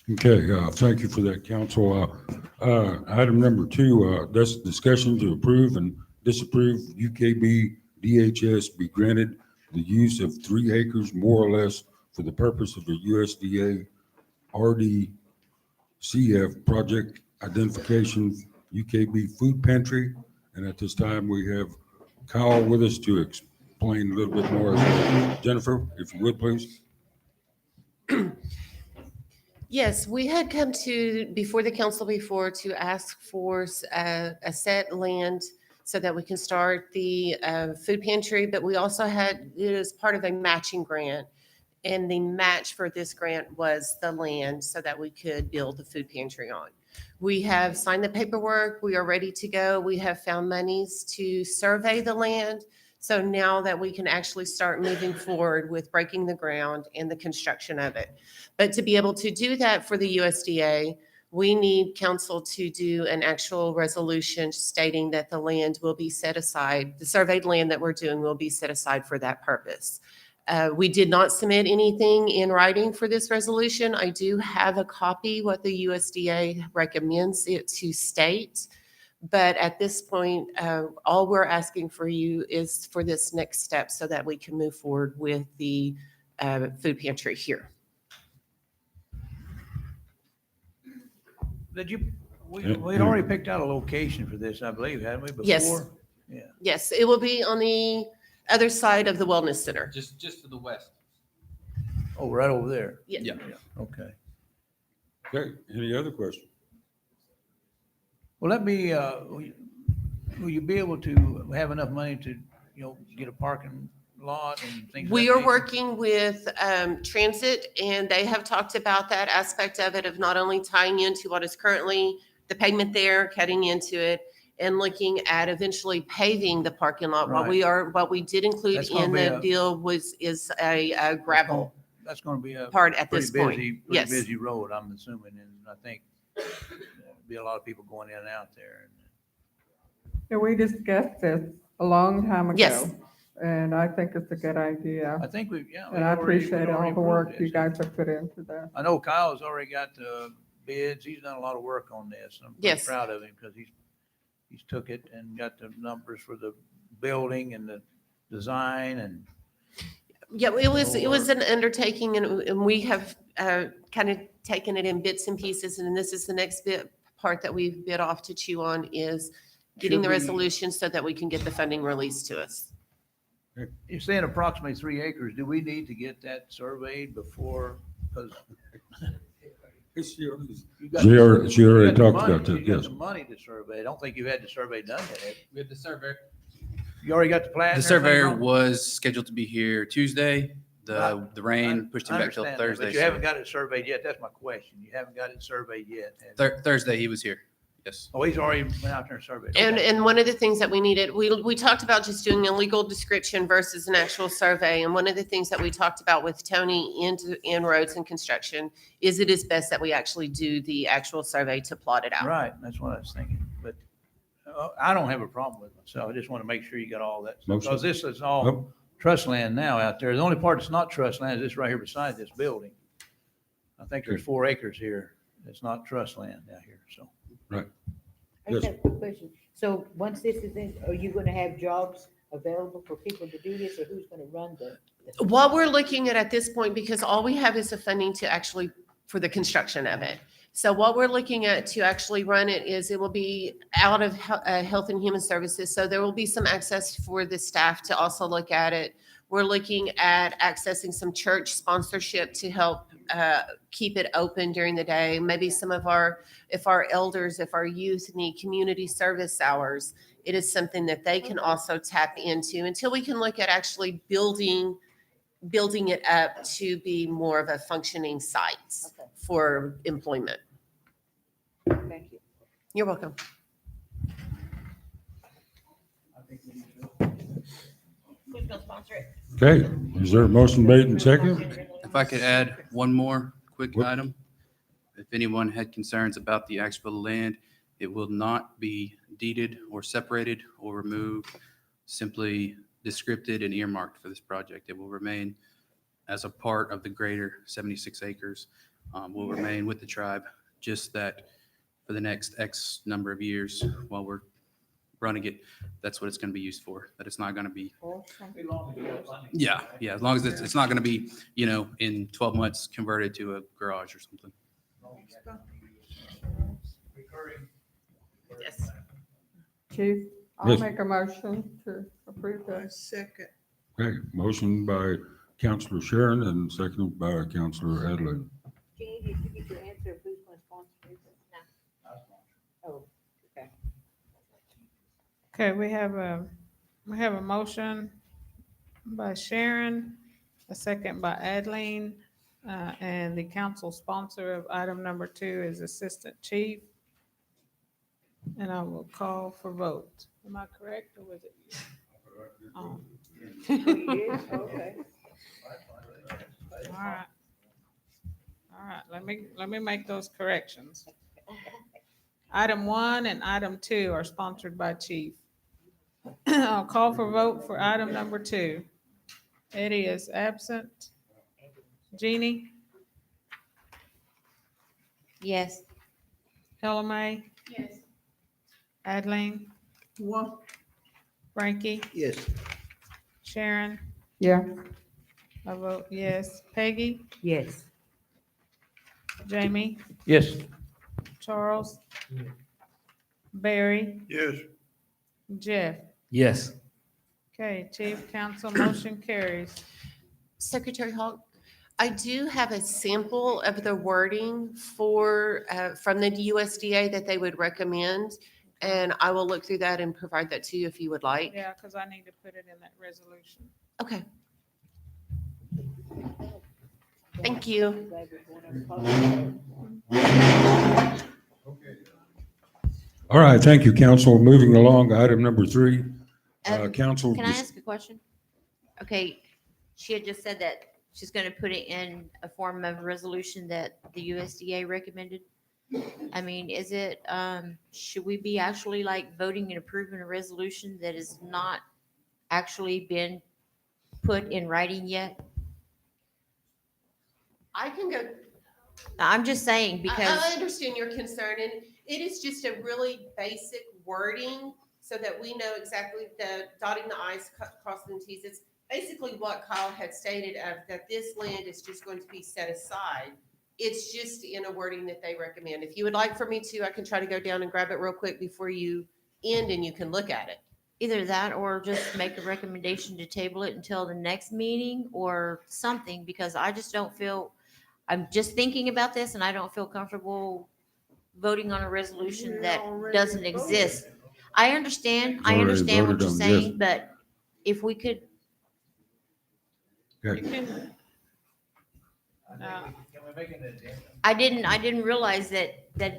Okay, thank you for that, council. Item number 2, that's discussion to approve and disapprove UKB DHS be granted the use of 3 acres more or less for the purpose of a USDA RDCF project identification UKB food pantry. And at this time, we have Kyle with us to explain a little bit more. Jennifer, if you would, please. Yes, we had come before the council before to ask for a set land so that we can start the food pantry, but we also had, it was part of a matching grant. And the match for this grant was the land so that we could build the food pantry on. We have signed the paperwork. We are ready to go. We have found monies to survey the land. So now that we can actually start moving forward with breaking the ground and the construction of it. But to be able to do that for the USDA, we need council to do an actual resolution stating that the land will be set aside, the surveyed land that we're doing will be set aside for that purpose. We did not submit anything in writing for this resolution. I do have a copy what the USDA recommends it to state. But at this point, all we're asking for you is for this next step so that we can move forward with the food pantry here. Did you, Yeah. we'd already picked out a location for this, I believe, hadn't we, before? Yes. Yeah. Yes, it will be on the other side of the wellness center. Just to the west. Oh, right over there. Yeah. Okay. Okay, any other questions? Well, let me, will you be able to have enough money to, get a parking lot and things? We of that are nature? working with Transit, and they have talked about that aspect of it, of not only tying into what is currently the pavement there, cutting into it, and looking at eventually paving the parking lot. What we did include That's gonna in be the a- deal is a gravel That's gonna be a part at pretty this point. busy, Yes. pretty busy road, I'm assuming, and I think there'll be a lot of people going in and out there. Yeah, we discussed this a long time ago. Yes. And I think it's a good idea. I think we, yeah. And I appreciate all the work you guys have put into that. I know Kyle's already got the bids. He's done a lot of work on this. I'm pretty Yes. proud of him because he's took it and got the numbers for the building and the design and. Yeah, it was an undertaking, and we have kind of taken it in bits and pieces, and this is the next part that we've bit off to chew on is getting the Should we- resolution so that we can get the funding released to us. You're saying approximately 3 acres. Do we need to get that surveyed before? Because. She already you got talked the money- about that, You got yes. the money to survey. I don't think you've had the survey done yet. have you? We have the surveyor. You already got the plan? The and everything, surveyor Ron? was scheduled to be here Tuesday. The rain pushed him I back till understand that, Thursday. But you so haven't got it surveyed yet. That's my question. You haven't got it surveyed yet. have you? Thursday he was here. Yes. Oh, he's already went out there and surveyed. And, Okay. and one of the things that we needed, we talked about just doing a legal description versus an actual survey. And one of the things that we talked about with Tony in roads and construction is it is best that we actually do the actual survey to plot it out. Right, that's what I was thinking, but I don't have a problem with it myself. I just want to make sure you got all that. No, sir. Because this is all Nope. trust land now out there. The only part that's not trust land is this right here beside this building. I think there's 4 acres here. It's not trust land out here, so. Right. I just Yes. have a quick question. So once this is in, are you gonna have jobs available for people to do this, or who's gonna run the? What we're looking at this point, because all we have is the funding to actually, for the construction of it. So what we're looking at to actually run it is it will be out of Health and Human Services. So there will be some access for the staff to also look at it. We're looking at accessing some church sponsorship to help keep it open during the day. Maybe some of if our elders, if our youth need community service hours, it is something that they can also tap into until we can look at actually building it up to be more of a functioning site Okay. for employment. Thank you. You're welcome. Who's gonna sponsor it? Okay, is there a motion made and seconded? If I could add one more quick What? item. If anyone had concerns about the actual land, it will not be deeded or separated or removed, simply descripted and earmarked for this project. It will remain as a part of the greater 76 acres, will remain with the tribe, just that for the next X number of years while we're running it, that's what it's going to be used for, that it's not going to be, yeah, as long as it's not going to be, in 12 months converted to a garage or something. Yes. Chief, I'll Yes. make a motion to approve I this. second. Okay, motion by Counselor Sharon and seconded by Counselor Adley. Jeannie, did you get your answer of who's gonna sponsor it? No. Oh, okay. Okay, we have a motion by Sharon, a second by Adeline, and the council sponsor of item number 2 is Assistant Chief. And I will call for vote. Am I correct, or was it you? Oh. Yes, okay. All right. All right, let me make those corrections. Item 1 and item 2 are sponsored by Chief. I'll call for vote for item number 2. Eddie is absent. Jeannie, Yes. Ella May, Yes. Adeline, One, Frankie, Yes. Sharon, Yeah, I vote yes. Peggy, Yes. Jamie, Yes. Charles, Barry, Yes. Jeff. Yes. Okay, Chief, council, motion carries. Secretary Hall, I do have a sample of the wording for, from the USDA that they would recommend. And I will look through that and provide that to you if you would like. Yeah, because I need to put it in that resolution. Okay. Thank you. All right, thank you, council. Moving along, item number 3, Um, council. Can I ask a question? Okay, she had just said that she's gonna put it in a form of resolution that the USDA recommended. I mean, is it, should we be actually like voting and approving a resolution that has not actually been put in writing yet? I can go, I'm just saying I because, understand your concern, and it is just a really basic wording so that we know exactly the dotting the i's, crossing the t's. It's basically what Kyle had stated of that this land is just going to be set aside. It's just in a wording that they recommend. If you would like for me to, I can try to go down and grab it real quick before you end and you can look at it. either that or just make a recommendation to table it until the next meeting or something, because I just don't feel, I'm just thinking about this and I don't feel comfortable voting on a resolution that doesn't exist. I understand Already what you're voted on this. saying, but if we could, You Okay. can, I didn't realize that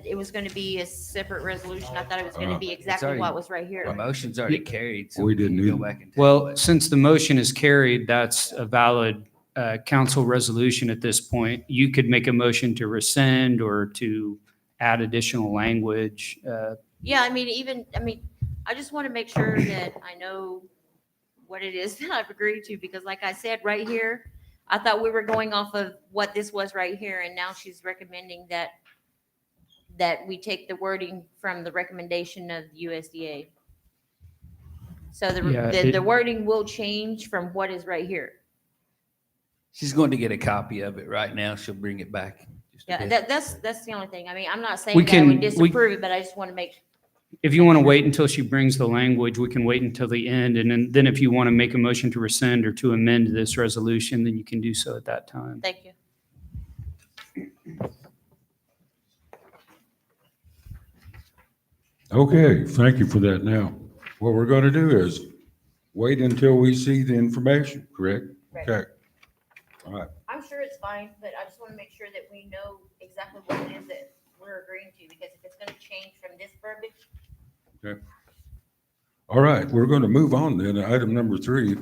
it was gonna be a separate resolution. I thought it was gonna be exactly already- what was right The here. motion's already carried, so We we can didn't go either. back and. table Well, it. since the motion is carried, that's a valid council resolution at this point. You could make a motion to rescind or to add additional language. Yeah, I mean, I just want to make sure that I know what it is that I've agreed to, because like I said, right here, I thought we were going off of what this was right here, and now she's recommending that we take the wording from the recommendation of the USDA. So Yeah, the wording will change from what is right here. She's going to get a copy of it right now. She'll bring it back. just a Yeah, bit. that's the only thing. I mean, I'm not saying We that I would can- disapprove it, but I just want to make, If you want to wait until she brings the language, we can wait until the end. And then if you want to make a motion to rescind or to amend this resolution, then you can do so at that time. thank you. Okay, thank you for that. Now, what we're going to do is wait until we see the information, correct? Right. Okay. All right. I'm sure it's fine, but I just want to make sure that we know exactly what it is that we're agreeing to, because if it's going to change from this verbiage, Okay. All right, we're going to move on then to item number 3.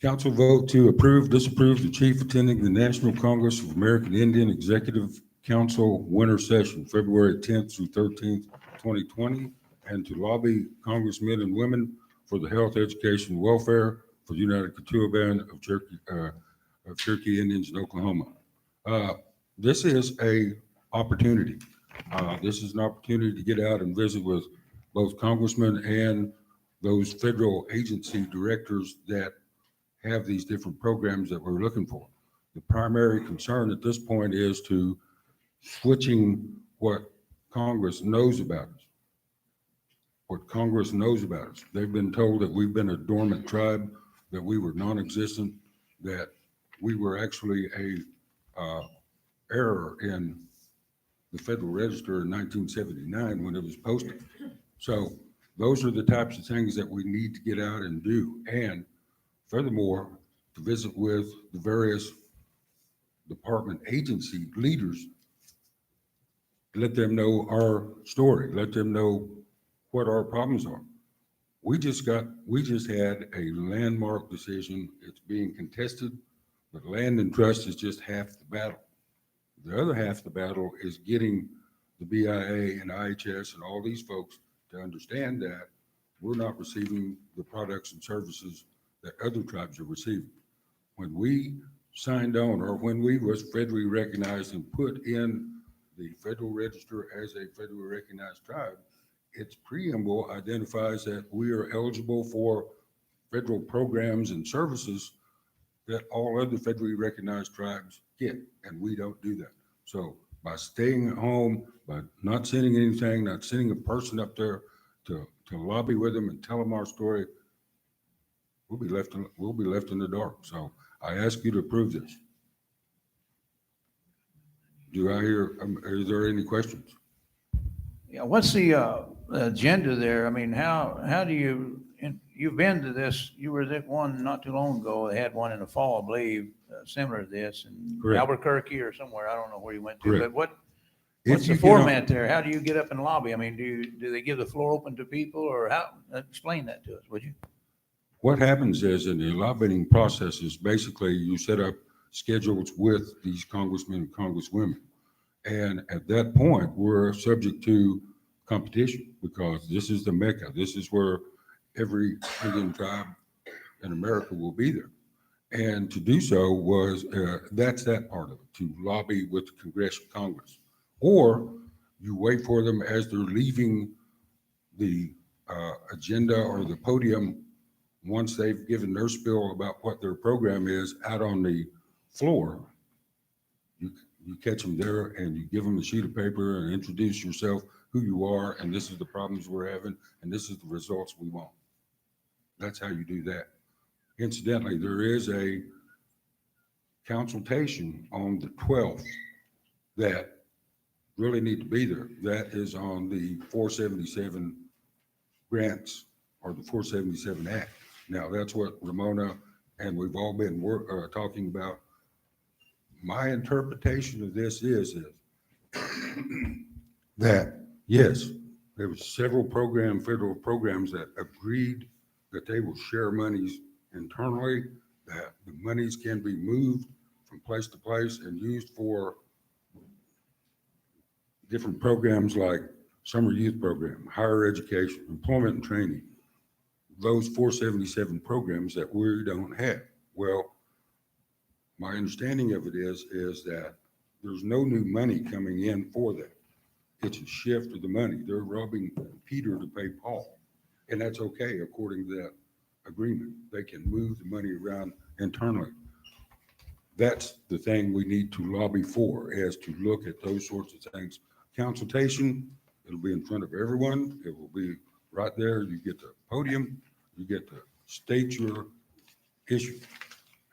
Council vote to approve, disapprove the chief attending the National Congress of American Indian Executive Council Winter Session, February 10th through 13th, 2020, and to lobby congressmen and women for the health, education, and welfare for the United Kituwa Band of Cherokee Indians in Oklahoma. This is a opportunity. This is an opportunity to get out and visit with both congressmen and those federal agency directors that have these different programs that we're looking for. The primary concern at this point is to switching what Congress knows about us. What Congress knows about us. They've been told that we've been a dormant tribe, that we were non-existent, that we were actually a error in the Federal Register in 1979 when it was posted. So those are the types of things that we need to get out and do. And furthermore, to visit with the various department agency leaders, let them know our story, let them know what our problems are. We just had a landmark decision. It's being contested, but land and trust is just half the battle. The other half of the battle is getting the BIA and IHS and all these folks to understand that we're not receiving the products and services that other tribes are receiving. When we signed on, or when we was federally recognized and put in the Federal Register as a federally recognized tribe, its preamble identifies that we are eligible for federal programs and services that all other federally recognized tribes get, and we don't do that. So by staying at home, by not sending anything, not sending a person up there to lobby with them and tell them our story, we'll be left in the dark. So I ask you to approve this. Do I hear, is there any questions? Yeah, what's the agenda there? I mean, how do you, you've been to this, you were at one not too long ago, they had one in the fall, I believe, similar to this, in Correct. Albuquerque or somewhere, I don't know where you went to, Correct. but If what's the you get on- format there? How do you get up and lobby? I mean, do they give the floor open to people, or how, explain that to us, would you? What happens is in the lobbying process is basically you set up schedules with these congressmen and congresswomen. And at that point, we're subject to competition because this is the Mecca. This is where every Indian tribe in America will be there. And to do so was, that's that part of it, to lobby with the Congress. Or you wait for them as they're leaving the agenda or the podium. Once they've given their spiel about what their program is out on the floor, you catch them there and you give them a sheet of paper and introduce yourself, who you are, and this is the problems we're having, and this is the results we want. That's how you do that. Incidentally, there is a consultation on the 12th that really need to be there. That is on the 477 grants or the 477 Act. Now, that's what Ramona and we've all been talking about. My interpretation of this is that, yes, there were several federal programs that agreed that they will share monies internally, that the monies can be moved from place to place and used for different programs like summer youth program, higher education, employment and training, those 477 programs that we don't have. Well, my understanding of it is that there's no new money coming in for that. It's a shift of the money. They're robbing Peter to pay Paul. And that's okay, according to that agreement. They can move the money around internally. That's the thing we need to lobby for, is to look at those sorts of things. Consultation, it'll be in front of everyone. It will be right there. You get the podium, you get to state your issue.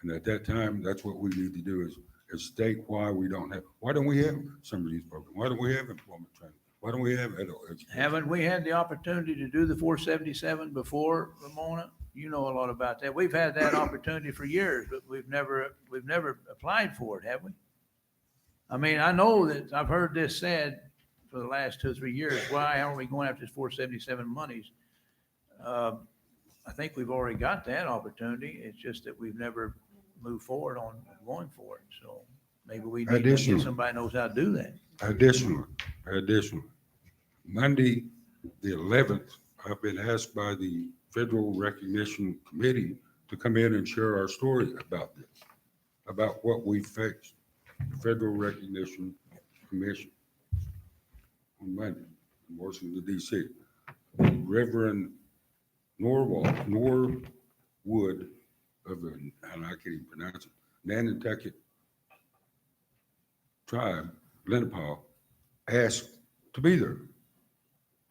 And at that time, that's what we need to do is state why don't we have some of these programs? Why don't we have employment training? Why don't we have adult education? Haven't we had the opportunity to do the 477 before, Ramona? You know a lot about that. We've had that opportunity for years, but we've never applied for it, have we? I mean, I know that I've heard this said for the last 2 or 3 years. Why aren't we going after this 477 monies? I think we've already got that opportunity. It's just that we've never moved forward on going for it. So maybe we need to get somebody who knows how to do that. Additionally, Monday, the 11th, I've been asked by the Federal Recognition Committee to come in and share our story about this, about what we faced, the Federal Recognition Commission on Monday in Washington, D.C. Reverend Norwood of the, and I can't even pronounce it, Nantucket tribe, Lenape, asked to be there.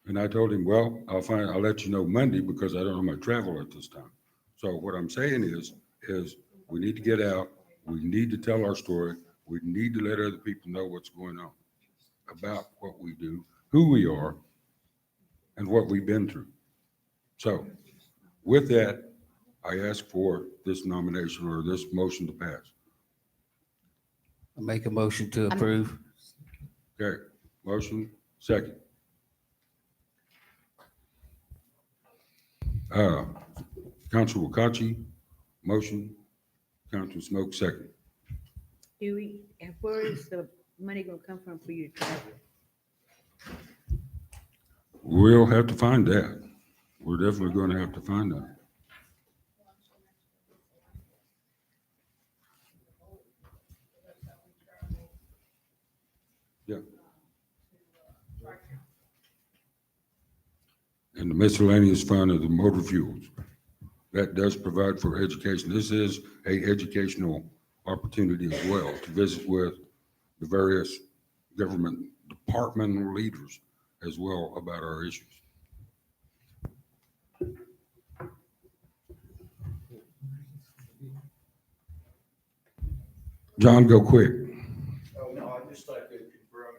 And I told him, well, I'll let you know Monday because I don't know my travel at this time. So what I'm saying is we need to get out. We need to tell our story. We need to let other people know what's going on about what we do, who we are, and what we've been through. So with that, I ask for this nomination or this motion to pass. I make a motion to approve. Okay, motion, second. Council Wakachi, motion. Council Smoke, second. And where is the money gonna come from for you to travel? We'll have to find that. We're definitely going to have to find that. Yeah. And the miscellaneous fund of the motor fuels. That does provide for education. This is a educational opportunity as well to visit with the various government departmental leaders as well about our issues. John, go quick. Oh, no, I'd just like to confirm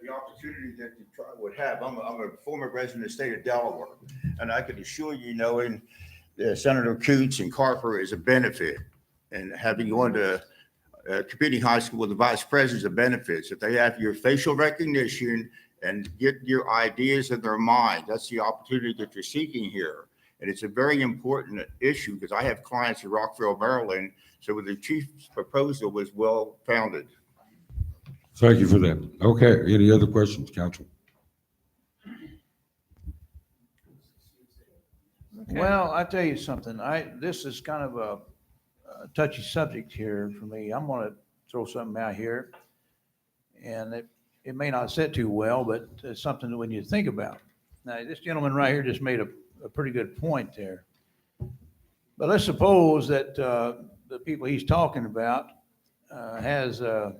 the opportunity that the tribe would have. I'm a former resident of the state of Delaware, and I can assure you, knowing Senator Coots and Carper is a benefit, and having gone to competing high school with the vice president's of benefits. If they have your facial recognition and get your ideas in their mind, that's the opportunity that you're seeking here. And it's a very important issue because I have clients in Rockville, Maryland. So the chief's proposal was well founded. Thank you for that. Okay, any other questions, council? Well, I tell you something, this is kind of a touchy subject here for me. I'm gonna throw something out here. And it may not sit too well, but it's something that we need to think about. Now, this gentleman right here just made a pretty good point there. But let's suppose that the people he's talking about has an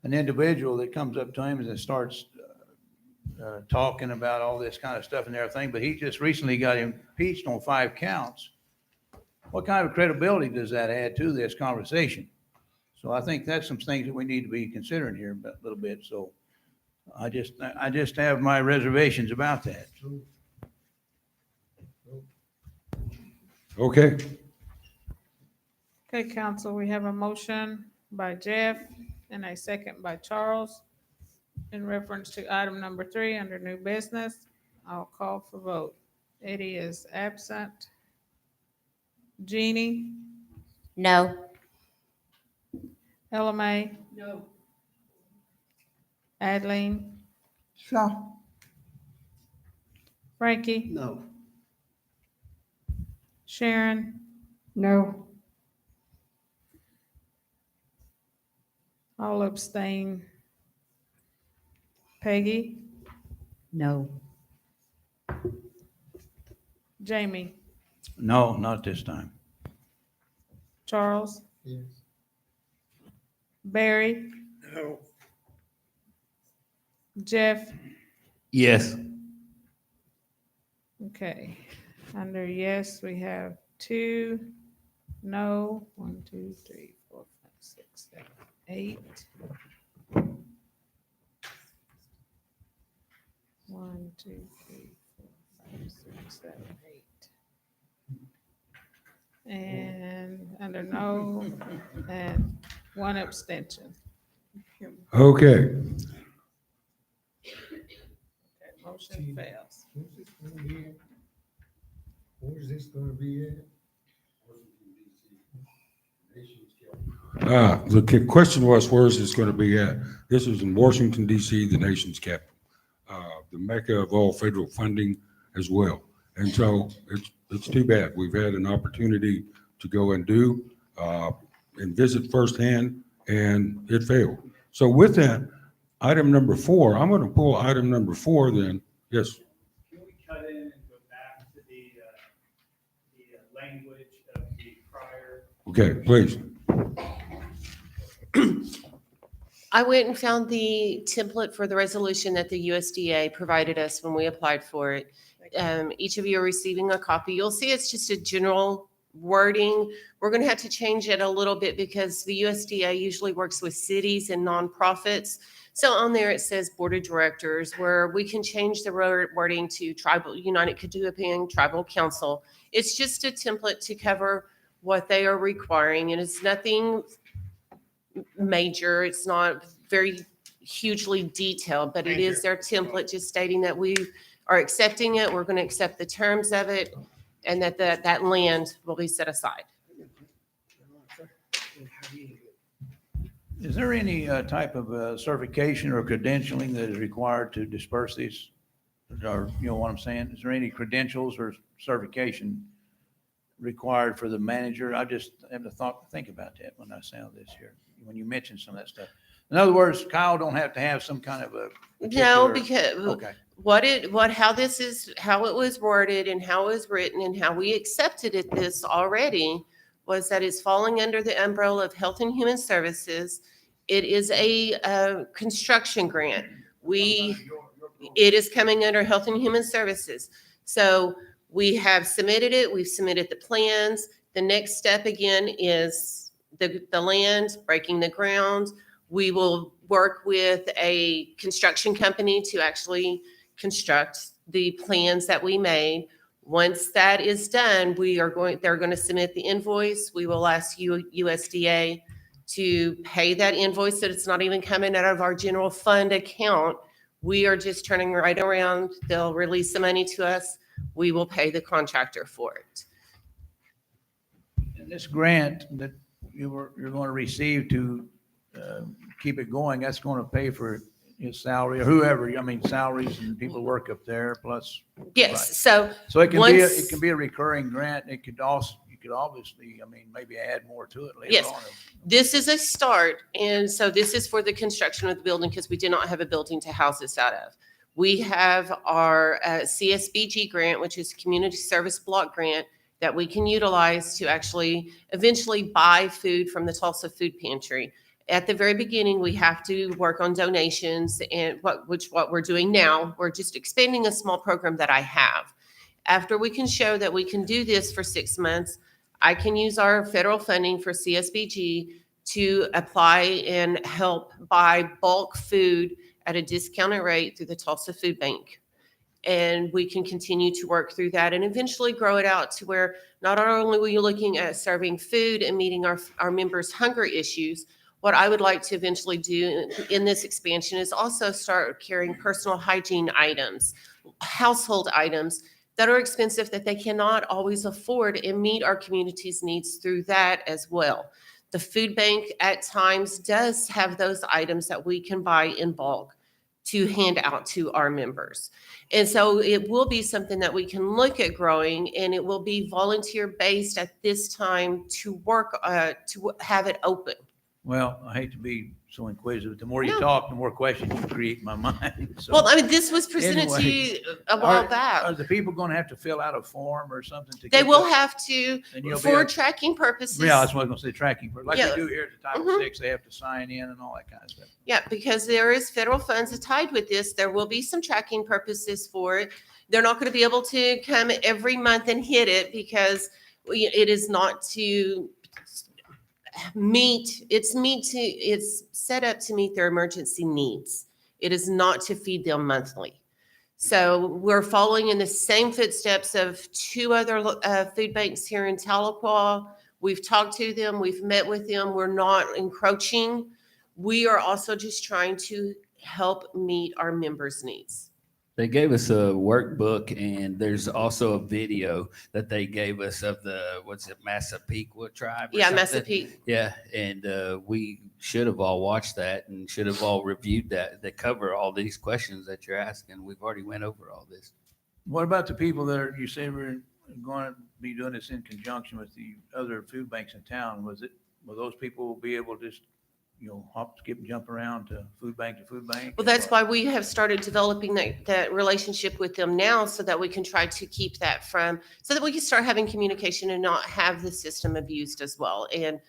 individual that comes up to him and starts talking about all this kind of stuff and everything, but he just recently got impeached on 5 counts. What kind of credibility does that add to this conversation? So I think that's some things that we need to be considering here a little bit. So I just have my reservations about that. Okay, Okay, council, we have a motion by Jeff and a second by Charles in reference to item number 3 under new business. I'll call for vote. Eddie is absent. Jeannie, No. LMA, No. Adeline, So, Frankie, No. Sharon, No. all abstain. Peggy, No. Jamie, No, not this time. Charles, Yes. Barry, No. Jeff. Yes. Okay, under yes, we have 2, no, 1, 2, 3, 4, 5, 6, 7, 8. 1, 2, 3, 4, 5, 6, 7, 8. And under no, and 1 abstention. okay. Okay, motion fails. Where's this gonna be at? The question was, where is this going to be at? This is in Washington DC, the nation's capital, the mecca of all federal funding as well. And so it's too bad. We've had an opportunity to go and do and visit firsthand, and it failed. So with that, item number 4, I'm going to pull item number 4 then. Yes. Can we cut in and go back to the language of the prior? Okay, please. I went and found the template for the resolution that the USDA provided us when we applied for it. Each of you are receiving a copy. You'll see it's just a general wording. We're going to have to change it a little bit because the USDA usually works with cities and nonprofits. So on there, it says Board of Directors, where we can change the wording to Tribal United Caducean Tribal Council. It's just a template to cover what they are requiring, and it's nothing major. It's not very hugely detailed, but it is their template just stating that we are accepting it. We're going to accept the terms of it, and that land will be set aside. Is there any type of certification or credentialing that is required to disperse these or, you know what I'm saying? Is there any credentials or certification required for the manager? I just have to think about that when I sound this here, when you mention some of that stuff. In other words, Kyle don't have to have some kind of a No, particular. because Okay. how it was worded and how it was written and how we accepted it this already was that it's falling under the umbrella of Health and Human Services. It is a construction grant. It is coming under Health and Human Services. So we have submitted it. We've submitted the plans. The next step again is the land, breaking the ground. We will work with a construction company to actually construct the plans that we made. Once that is done, they're going to submit the invoice. We will ask USDA to pay that invoice, so it's not even coming out of our general fund account. We are just turning right around. They'll release the money to us. We will pay the contractor for it. And this grant that you're going to receive to keep it going, that's going to pay for his salary or whoever, I mean, salaries and people work up there plus. Yes, right. So it can be a recurring grant. You could obviously, I mean, maybe add more to it later on. This is a start. And so this is for the construction of the building because we did not have a building to house this out of. We have our CSBG grant, which is Community Service Block Grant, that we can utilize to actually eventually buy food from the Tulsa Food Pantry. At the very beginning, we have to work on donations and what we're doing now. We're just expanding a small program that I have. After we can show that we can do this for 6 months, I can use our federal funding for CSBG to apply and help buy bulk food at a discounted rate through the Tulsa Food Bank. And we can continue to work through that and eventually grow it out to where not only are you looking at serving food and meeting our members' hunger issues, what I would like to eventually do in this expansion is also start carrying personal hygiene items, household items that are expensive that they cannot always afford and meet our community's needs through that as well. The food bank at times does have those items that we can buy in bulk to hand out to our members. And so it will be something that we can look at growing, and it will be volunteer based at this time to work, to have it open. Well, I hate to be so inquisitive. The more you No. talk, the more questions you create in my mind. So, Well, I mean, this was presented to anyway, you a while Are back. the people going to have to fill out a form or something? They get will that? have to, And you'll be for able- tracking purposes. Yeah, that's what I was going to say, tracking. Like Yeah. we do here at the Title Mhm. VI, they have to sign in and all that kind of stuff. Yeah, because there is federal funds tied with this. There will be some tracking purposes for it. They're not going to be able to come every month and hit it because it is not to it's set up to meet their emergency needs. It is not to feed them monthly. So we're following in the same footsteps of 2 other food banks here in Tahlequah. We've talked to them. We've met with them. We're not encroaching. We are also just trying to help meet our members' needs. They gave us a workbook, and there's also a video that they gave us of what's it, Massapequa tribe? Or Yeah, something? Massapequa. Yeah, and we should have all watched that and should have all reviewed that. They cover all these questions that you're asking. We've already went over all this. What about the people that you say we're going to be doing this in conjunction with the other food banks in town? Will those people be able to just, hop, skip, and jump around to food bank? Well, that's why we have started developing that relationship with them now so that we can try to keep that so that we can start having communication and not have the system abused as well and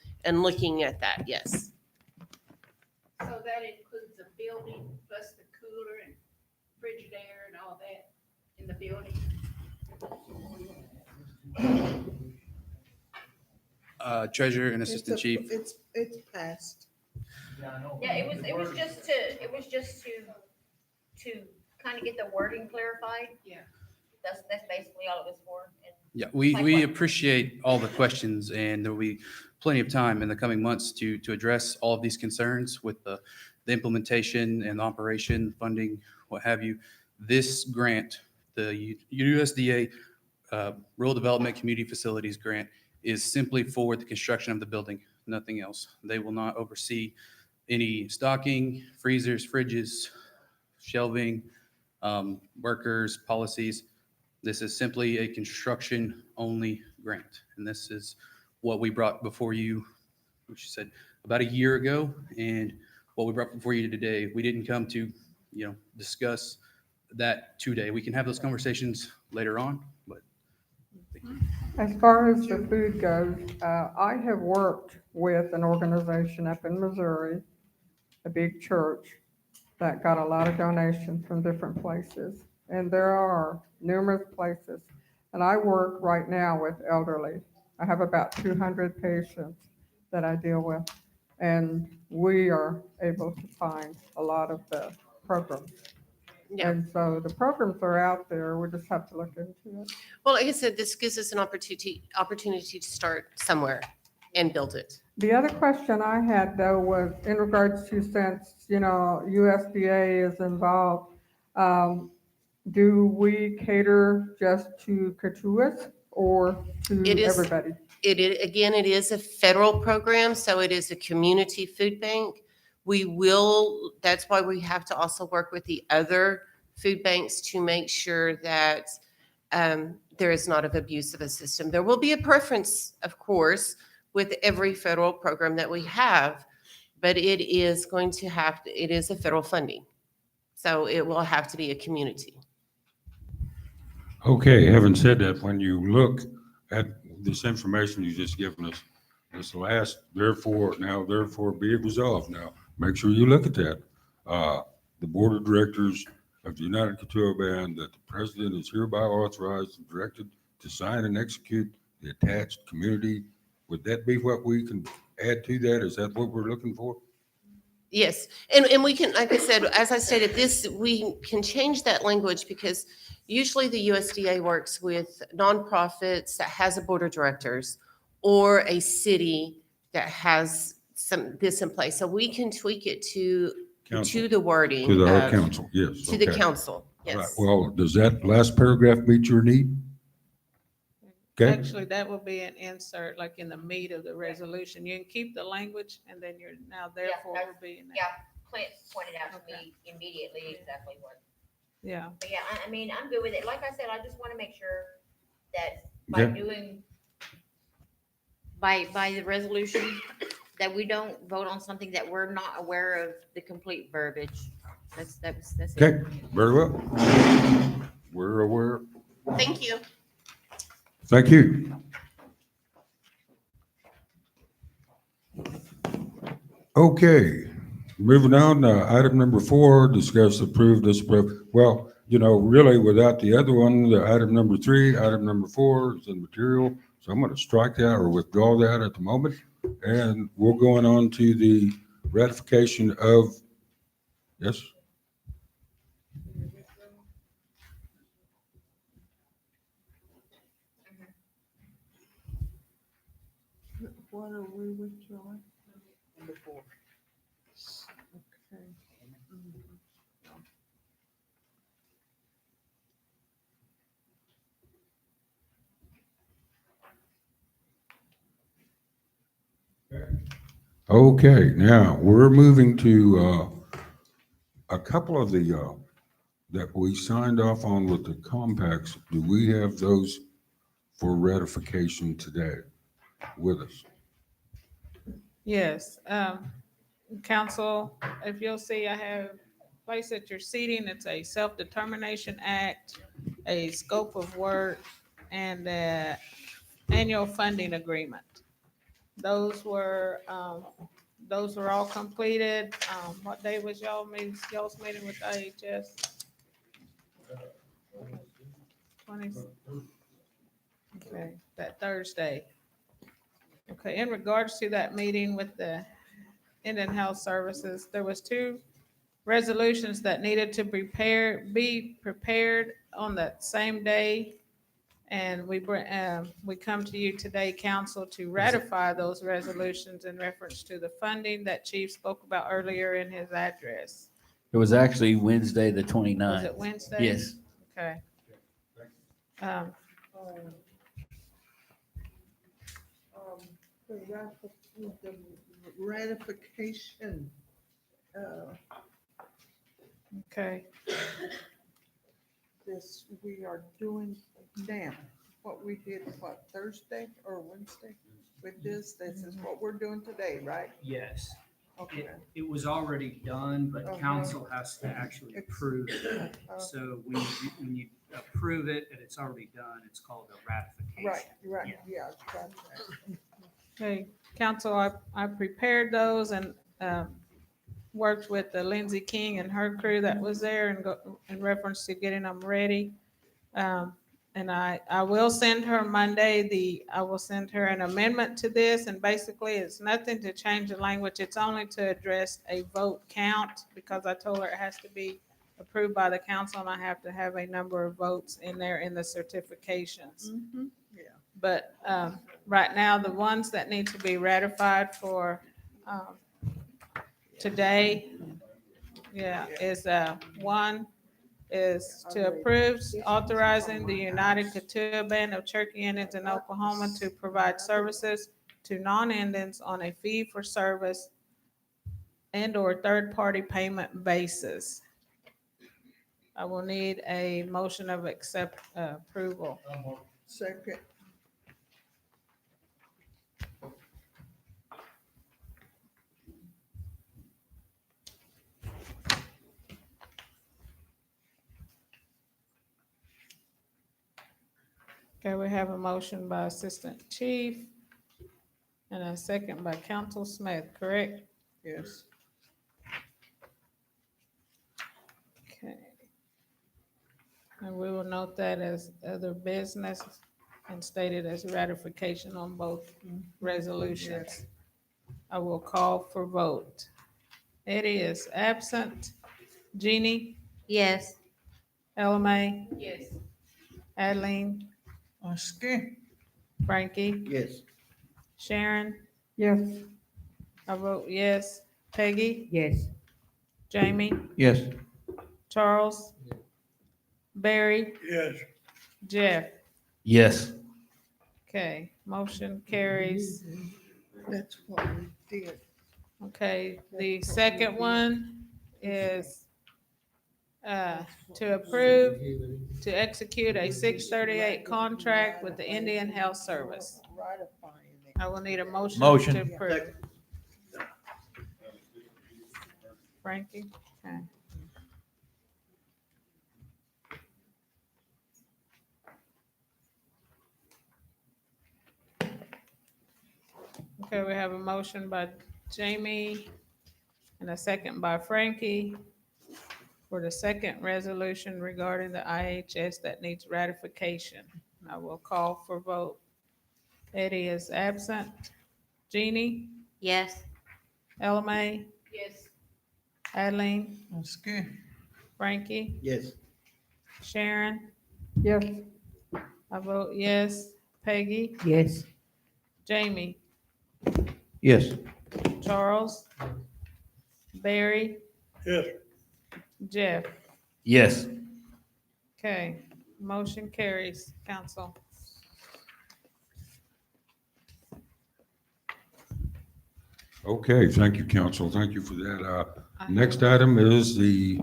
looking at that, yes. So that includes the building plus the cooler and Frigidaire and all that in the building? Treasurer and Assistant Chief. It's passed. Yeah, it was just to kind of get the wording clarified. Yeah. That's basically all it was for. And Yeah, we appreciate all the questions, and there will be plenty of time in the coming months to address all of these concerns with the implementation and operation, funding, what have you. This grant, the USDA Rural Development Community Facilities Grant, is simply for the construction of the building, nothing else. They will not oversee any stocking, freezers, fridges, shelving, workers, policies. This is simply a construction-only grant. And this is what we brought before you, which you said about a year ago, and what we brought before you today. We didn't come to, discuss that today. We can have those conversations later on, but As far as the food goes, I have worked with an organization up in Missouri, a big church, that got a lot of donations from different places. And there are numerous places. And I work right now with elderly. I have about 200 patients that I deal with. And we are able to find a lot of the programs. Yeah. And so the programs are out there. We just have to look into it. Well, like I said, this gives us an opportunity to start somewhere and build it. The other question I had though was in regards to since, USDA is involved, do we cater just to Catuas or to It is- everybody? It is a federal program, so it is a community food bank. That's why we have to also work with the other food banks to make sure that there is not of abuse of a system. There will be a preference, of course, with every federal program that we have, but it is a federal funding. So it will have to be a community. Okay, having said that, when you look at this information you just given us, this last, therefore be it resolved now, make sure you look at that. The Board of Directors of the United Couture Band, that the president is hereby authorized and directed to sign and execute the attached community. Would that be what we can add to that? Is that what we're looking for? Yes, and we can, like I said, as I stated, we can change that language because usually the USDA works with nonprofits that has a board of directors or a city that has this in place. So we can tweak it to the wording. To our of- council, yes. To the okay. council, All right, yes. well, does that last paragraph meet your need? Okay, Actually, that will be an insert, like in the meat of the resolution. You can keep the language and then you're now therefore will be in there. Clint pointed out to me immediately exactly what. Yeah. But yeah, I mean, I'm good with it. Like I said, I just want to make sure that by Okay. doing, by the resolution, that we don't vote on something that we're not aware of the complete verbiage. That's it. okay, very well. We're aware. Thank you. Thank you. Okay, moving on, item number 4, discuss, approve, disapprove. Well, really without the other one, the item number 3, item number 4 is in material. So I'm going to strike that or withdraw that at the moment. And we're going on to the ratification of, yes? What are we withdrawing? Number 4. Okay. Okay, now we're moving to a couple of the that we signed off on with the compacts. Do we have those for ratification today with us? Yes, council, if you'll see, I have placed at your seating, it's a self-determination act, a scope of work, and the annual funding agreement. Those were all completed. What day was y'all's meeting with IHS? 20. Okay, that Thursday. Okay, in regards to that meeting with the Indian Health Services, there was 2 resolutions that needed to be prepared on that same day. And we come to you today, council, to ratify those resolutions in reference to the funding that Chief spoke about earlier in his address. It was actually Wednesday, the 29th. Was it Wednesday? Yes. Okay. The ratification, Okay. this we are doing now, what we did, what, Thursday or Wednesday with this is what we're doing today, right? Yes. Okay. It was already done, but Uh-huh. council has to actually approve it. So when you approve it and it's already done, it's called a ratification. Right, yeah, got that. Okay, council, I prepared those and worked with the Lindsay King and her crew that was there and in reference to getting them ready. And I will send her Monday, I will send her an amendment to this, and basically it's nothing to change the language. It's only to address a vote count, because I told her it has to be approved by the council and I have to have a number of votes in there in the certifications. Mhm, yeah. But right now, the ones that need to be ratified for today, is one is to approve authorizing the United Kituah Band of Cherokee Indians in Oklahoma to provide services to non-Indians on a fee-for-service and/or third-party payment basis. I will need a motion of approval. Second. Okay, we have a motion by Assistant Chief and a second by Council Smith, correct? Yes. Okay. And we will note that as other business and state it as ratification on both resolutions. I will call for vote. Eddie is absent. Jeannie? Yes. Elamay? Yes. Adeline? Okay. Frankie? Yes. Sharon? Yes. I vote yes. Peggy? Yes. Jamie? Yes. Charles? Barry? Yes. Jeff? Yes. Okay, motion carries. That's what we did. Okay, the second one is to approve to execute a 638 contract with the Indian Health Service. Ratifying it. I will need a motion Motion. to approve. Frankie? Okay. Okay, we have a motion by Jamie and a second by Frankie for the second resolution regarding the IHS that needs ratification. I will call for vote. Eddie is absent. Jeannie? Yes. Elamay? Yes. Adeline? Okay. Frankie? Yes. Sharon? Yes. I vote yes. Peggy? Yes. Jamie? Yes. Charles? Barry? Yes. Jeff? Yes. Okay, motion carries, council. Okay, thank you, council. Thank you for that. Next item is the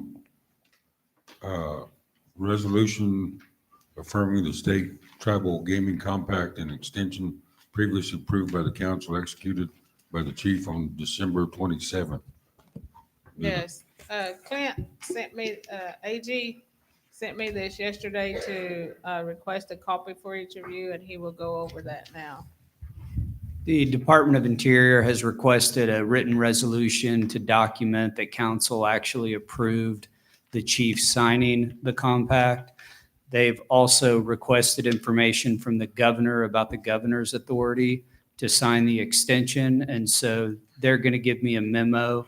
resolution affirming the state tribal gaming compact and extension previously approved by the council, executed by the chief on December 27th. Yes, Clint sent me, AG sent me this yesterday to request a copy for each of you, and he will go over that now. The Department of Interior has requested a written resolution to document that council actually approved the chief signing the compact. They've also requested information from the governor about the governor's authority to sign the extension. And so they're going to give me a memo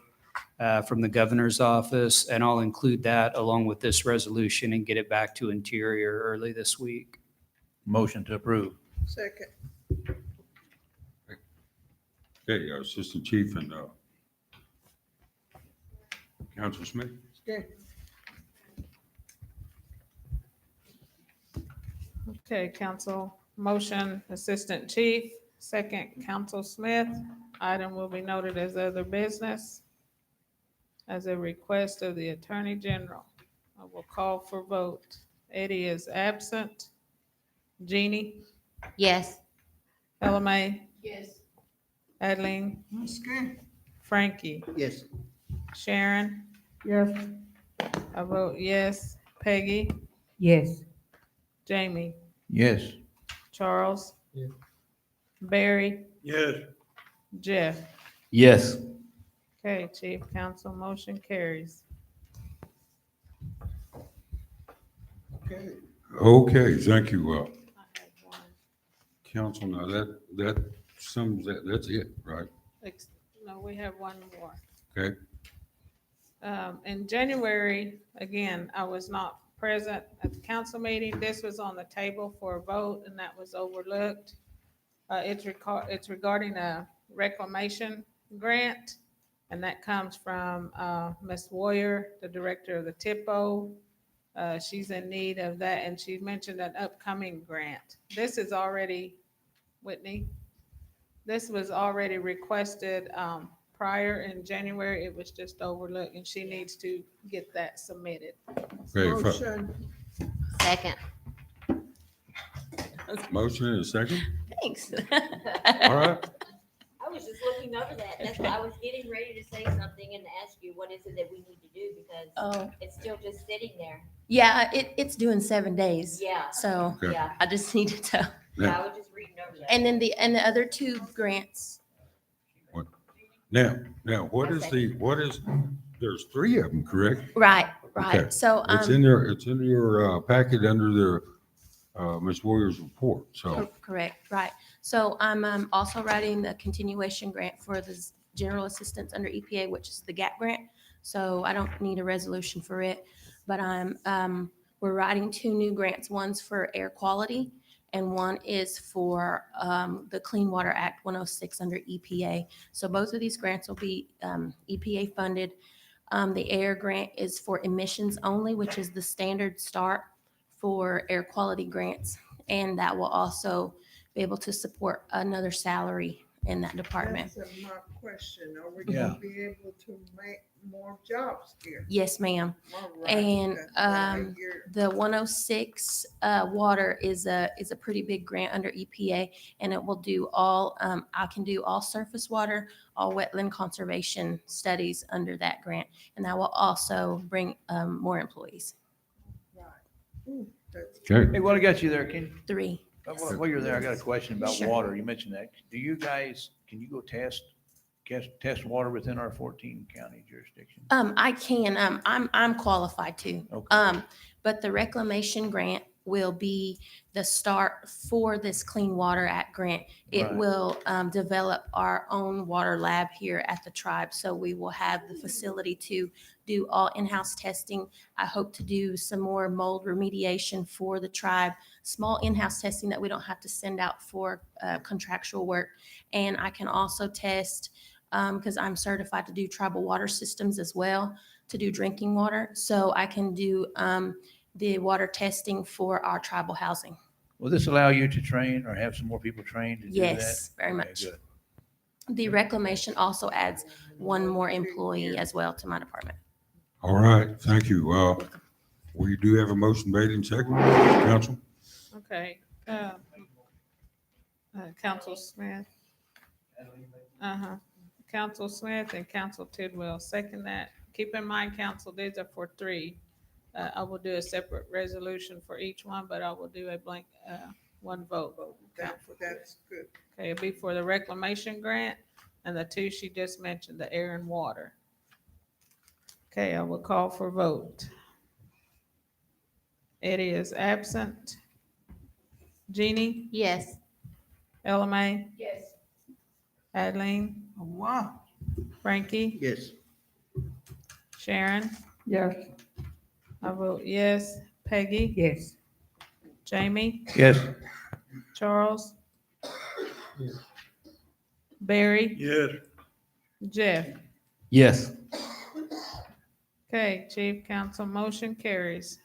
from the governor's office, and I'll include that along with this resolution and get it back to Interior early this week. Motion to approve. Second. Okay, Assistant Chief and Council Smith. Okay. Okay, council, motion Assistant Chief, second Council Smith. Item will be noted as other business as a request of the Attorney General. I will call for vote. Eddie is absent. Jeannie, Yes. Ella May, Yes. Adeline, That's good. Frankie, Yes. Sharon, Yes. I vote yes. Peggy, Yes. Jamie, Yes. Charles, Barry, Yes. Jeff. Yes. Okay, Chief Council, motion carries. Okay, thank you, I have one. council. Now that sums that, that's it, right? No, we have one more. Okay, In January, again, I was not present at the council meeting. This was on the table for a vote and that was overlooked. It's regarding a reclamation grant. And that comes from, Ms. Warrior, the director of the TIPO. She's in need of that and she mentioned an upcoming grant. This is already, Whitney, this was already requested, prior in January. It was just overlooked and she needs to get that submitted. okay, Motion. Second. motion and a second, Thanks. all right? I was just looking over that. That's why I was getting ready to say something and ask you, what is it that we need to do? Because Oh, it's still just sitting there. yeah, it's due in 7 days. Yeah. So Okay. Yeah. I just needed to. Yeah, I was just reading over that. And then the other two grants. Now, what is, there's three of them, correct? Right, Okay. right. So, It's in there, it's in your, packet under the, Ms. Warrior's report, so, correct, right. So I'm also writing the continuation grant for the general assistance under EPA, which is the GAP grant. So I don't need a resolution for it, but we're writing two new grants. One's for air quality and one is for the Clean Water Act 106 under EPA. So both of these grants will be EPA funded. The air grant is for emissions only, which is the standard start for air quality grants. And that will also be able to support another salary in that department. That's my question. Are we Yeah. gonna be able to make more jobs here? Yes, ma'am. All right, And that's what I hear. the 106 water is a pretty big grant under EPA, and it will do all, I can do all surface water, all wetland conservation studies under that grant. And that will also bring more employees. Right. Ooh, that's okay. Hey, what I got you there, Ken? 3. While you're there, I got a question about Sure. water. You mentioned that. Do you guys, can you go test water within our 14 county jurisdiction? I can, I'm qualified to. Okay. But the reclamation grant will be the start for this Clean Water Act grant. It Right. will develop our own water lab here at the tribe. So we will have the facility to do all in-house testing. I hope to do some more mold remediation for the tribe, small in-house testing that we don't have to send out for contractual work. And I can also test, because I'm certified to do tribal water systems as well, to do drinking water. So I can do the water testing for our tribal housing. Will this allow you to train or have some more people trained to do that? Yes, very Okay, much. good. The reclamation also adds one more employee as well to my department. All right, thank you. We do have a motion made in second, council. Okay, Council Smith. Council Smith and Council Tidwell, second that. Keep in mind, council, these are for 3. I will do a separate resolution for each one, but I will do a blank, one vote. That's good. Okay, it'll be for the reclamation grant and the 2 she just mentioned, the air and water. Okay, I will call for vote. Eddie is absent. Jeannie, Yes. Ella May, Yes. Adeline, Wow. Frankie, Yes. Sharon, Yes. I vote yes. Peggy, Yes. Jamie, Yes. Charles, Barry, Yes. Jeff. Yes. Okay, Chief Council, motion carries.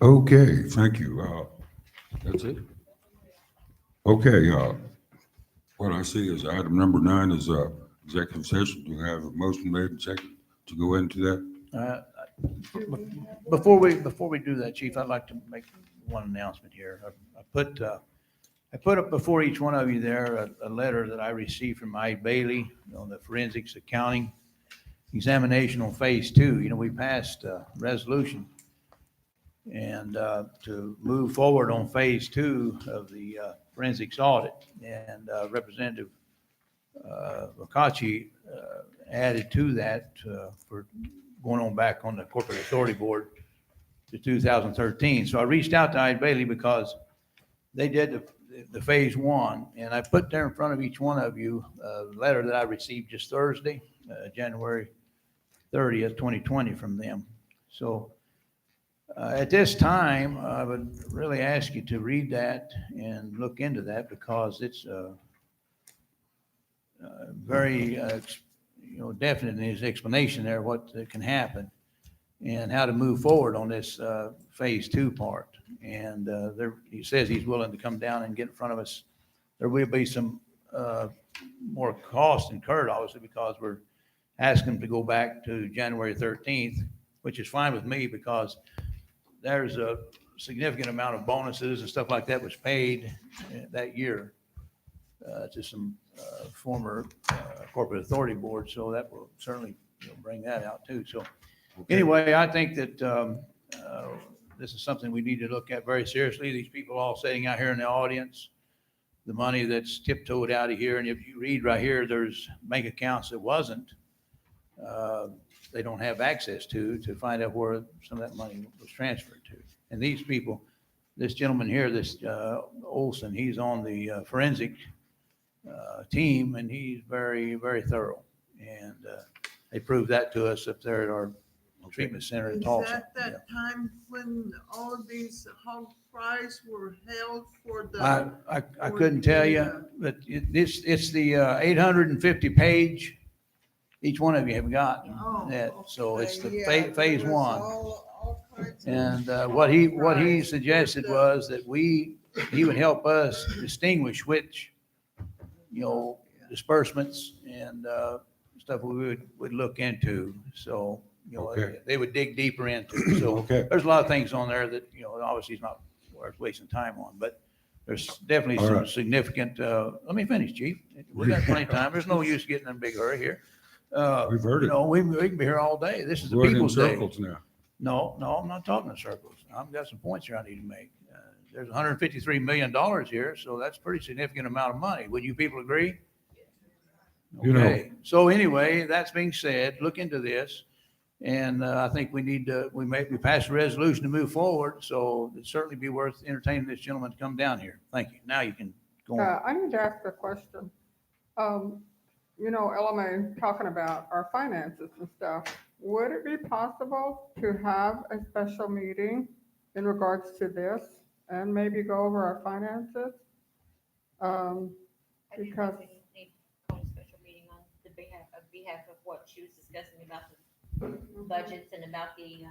Okay, thank you. That's it. Okay, What I see is item number 9 is executive session. Do you have a motion made and second to go into that? Before we do that, Chief, I'd like to make one announcement here. I put up before each one of you there a letter that I received from Ide Bailey on the forensics accounting examination on phase 2. You know, we passed a resolution and to move forward on phase 2 of the forensics audit. And Representative McCaughey added to that for going on back on the Corporate Authority Board to 2013. So I reached out to Ide Bailey because they did the phase 1, and I put there in front of each one of you a letter that I received just Thursday, January 30th, 2020 from them. So at this time, I would really ask you to read that and look into that because it's very definite in his explanation there, what can happen and how to move forward on this phase 2 part. And he says he's willing to come down and get in front of us. There will be some more cost incurred, obviously, because we're asking him to go back to January 13th, which is fine with me because there's a significant amount of bonuses and stuff like that was paid that year to some former corporate authority board. So that will certainly bring that out too. So anyway, I think that this is something we need to look at very seriously. These people all sitting out here in the audience, the money that's tiptoed out of here. And if you read right here, there's bank accounts that they don't have access to find out where some of that money was transferred to. And these people, this gentleman here, this Olson, he's on the forensic team, and he's very, very thorough. And they proved that to us up there at our treatment center in Tulsa. Is that time when all of these hog fries were held for the? I couldn't tell you, but it's the 850 page. Each one of you have gotten that. So it's the phase 1. And what he suggested was that he would help us distinguish which, disbursements and stuff we would look into. So, they would dig deeper into. So there's a lot of things on there that, obviously it's not worth wasting time on, but there's definitely some significant, let me finish, Chief. We got plenty of time. There's no use getting in a big hurry here. We've heard it. We can be here all day. This is the We're in people's day. circles now. No, I'm not talking in circles. I've got some points here I need to make. There's $153 million here, so that's a pretty significant amount of money. Would you people agree? Okay. So anyway, that's being said, look into this. And I think we passed a resolution to move forward. So it'd certainly be worth entertaining this gentleman to come down here. Thank you. Now you can go on. I need to ask a question. LMA talking about our finances and stuff. Would it be possible to have a special meeting in regards to this and maybe go over our finances? Because We need to hold a special meeting on the behalf of what she was discussing about the budgets and about the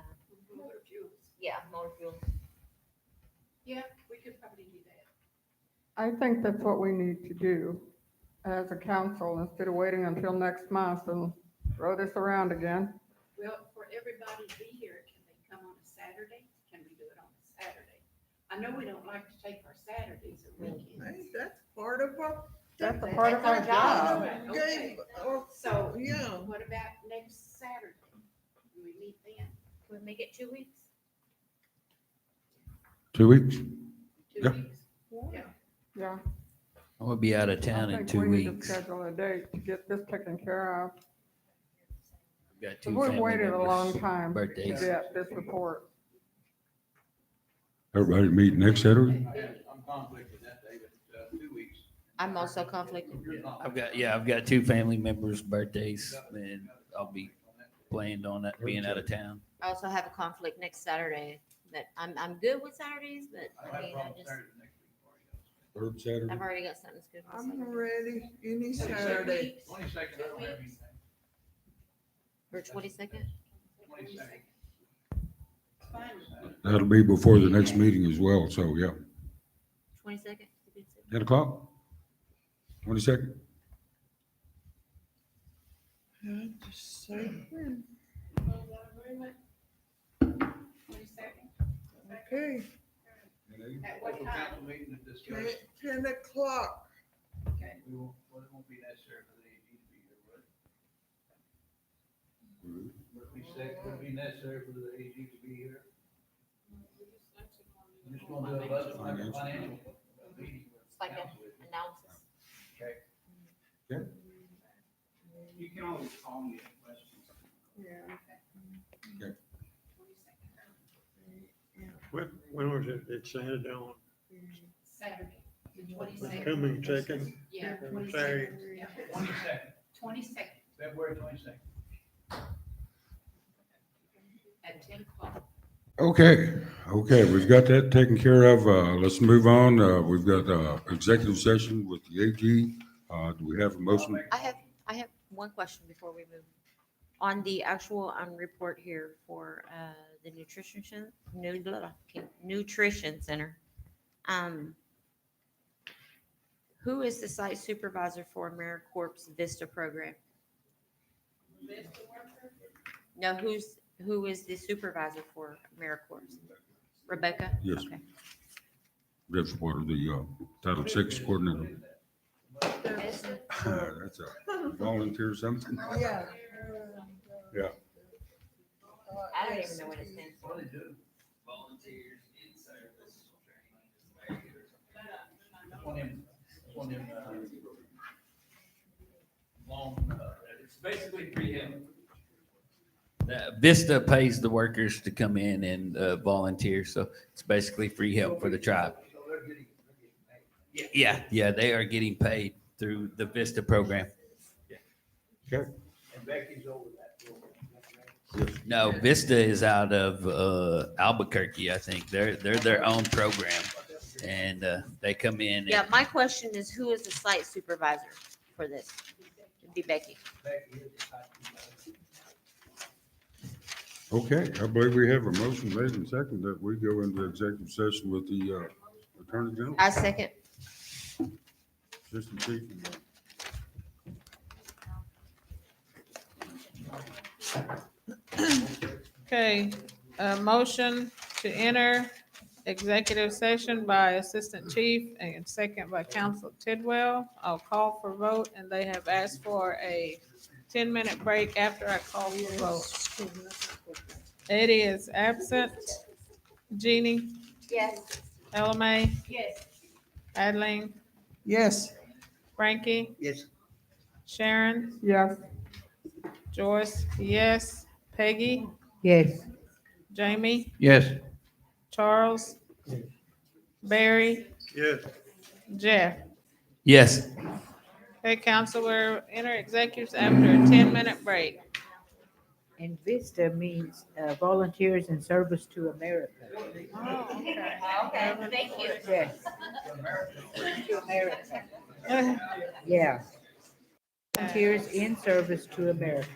motor fuels. Yeah, motor fuels. Yeah, we could probably do that. I think that's what we need to do as a council instead of waiting until next month and throw this around again. Well, for everybody to be here, can they come on a Saturday? Can we do it on a Saturday? I know we don't like to take our Saturdays or weekends. Hey, that's part of our. That's a part of our job. Okay. So, yeah. what about next Saturday? Do we meet then? Can we make it 2 weeks? 2 weeks? 2 Yeah. weeks? Yeah. Yeah. I'm gonna be out of town in 2 I think we need to weeks. schedule a date to get this taken care of. I've got 2 We've family waited a members' long time to birthdays. get this report. Everybody meet next Saturday? I'm conflicted that day, but 2 weeks. I'm also conflicted. I've got 2 family members' birthdays, and I'll be planned on that being out of town. I also have a conflict next Saturday, but I'm good with Saturdays, but I mean, Third Saturday? I've already got something scheduled. I'm ready any Saturday. 22nd, I don't have anything. For 22nd? That'll be before the next meeting as well, so yeah. 22nd? 10 o'clock? 22nd? Just say when. Okay, At what time? Meeting to discuss. 10 o'clock. We won't, well, it won't be necessary for the AG to be here, would it? Would we say, would it be necessary for the AG to be here? We're just gonna do a budget, like a financial meeting. It's like an analysis. Okay. Okay. You can always call me if questions. Yeah. Okay. When was it, it sounded on? Saturday, the The 22nd. coming second? Yeah, Saturday. 22nd. Yeah. 22nd, 22nd February 22nd. at 10 o'clock. Okay, we've got that taken care of. Let's move on. We've got executive session with the AG. Do we have a motion? I have one question before we move. On the actual report here for the nutrition center. Who is the site supervisor for AmeriCorps Vista program? No, who is the supervisor for AmeriCorps? Rebecca? Yes. Okay. That's part of the Title VI coordinator. That's a volunteer something? Yeah. Yeah. I don't even know what it stands for. Volunteers in service training. One of them, long, it's basically pre-him. Vista pays the workers to come in and volunteer, so it's basically free help for the tribe. So they're getting paid. Yeah, they are getting paid through the Vista program. Okay. And Becky's over that program. No, Vista is out of Albuquerque, I think. They're their own program, and they come in. And, Yeah, my question is, who is the site supervisor for this? It'd be Becky. Becky is the type of- Okay, I believe we have a motion made and second that we go into executive session with the Attorney General. I second. Assistant Chief. Okay, a motion to enter executive session by Assistant Chief and second by Council Tidwell. I'll call for vote and they have asked for a 10-minute break after I call for vote. Eddie is absent. Jeannie, Yes. LMA, Yes. Adeline, Yes. Frankie, Yes. Sharon, Yes. Joyce, yes. Peggy, Yes. Jamie, Yes. Charles, Barry, Yes. Jeff. yes. Okay, council, we're enter executives after a 10-minute break. And VISTA means Volunteers in Service to America. Oh, okay. Okay, thank you. Yes. To America. Yeah. Volunteers in Service to America.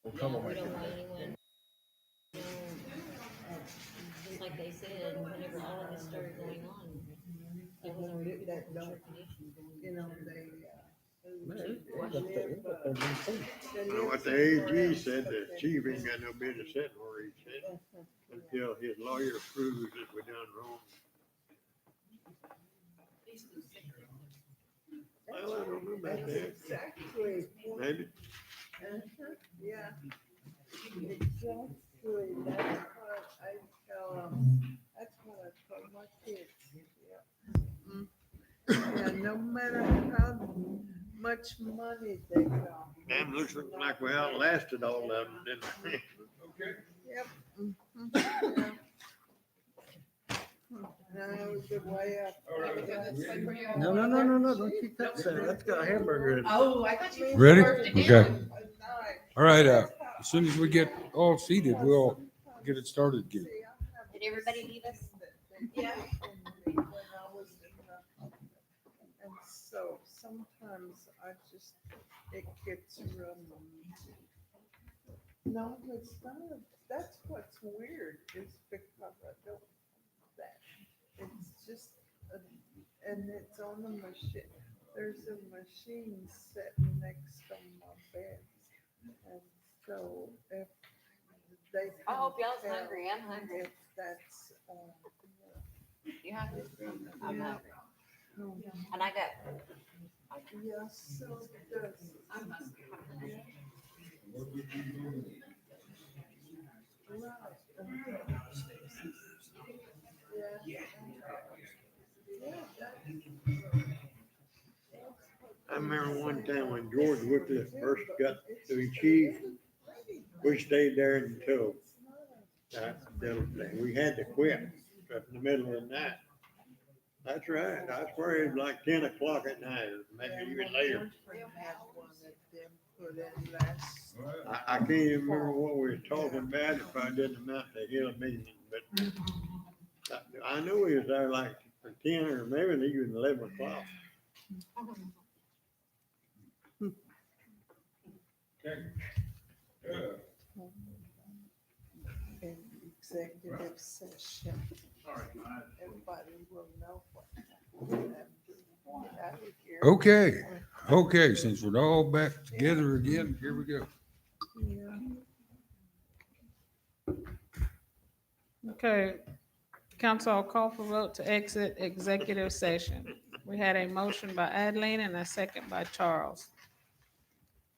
Yeah, we don't want anyone, just like they said, whenever all of this started going on, it was already good That for don't, circulation. you know, they. What the AG said, the chief ain't got no business sitting where he said, until his lawyer proves that we're done wrong. Well, I don't know about that. Exactly. Maybe. Yeah. Exactly. That's what I tell them. That's what I tell my kids. Yeah. Yeah, no matter how much money they got. Damn, looks like we outlasted all of them, didn't we? Yep. Yeah. No, the way up. No, don't keep that there. That's got a hamburger in it. Oh, I thought you. Ready? served it Okay. down. All right, as soon as we get all seated, we'll get it started again. Did everybody leave us? Yeah. When I was in and so sometimes I just, it gets real. No, it's not, that's what's weird is because I don't, that, it's just, and it's on the machine, there's a machine sitting next to my bed. And so if they. I hope y'all's can tell hungry. I'm hungry. If that's, You hungry? I'm yeah. hungry. And I got. Yes, so does. I'm hungry. I remember one time when George Whitfield first got to be chief, we stayed there until, we had to quit in the middle of the night. That's right. I swear it was like 10 o'clock at night, or maybe even later. Had one of them put in last. I can't even remember what we were talking about. It probably didn't amount to a hill of meeting, but I know he was there like for 10 or maybe even 11 o'clock. In executive session. Everybody will know what. Okay, okay, since we're all back together again, here we go. Okay, council, I'll call for vote to exit executive session. We had a motion by Adeline and a second by Charles.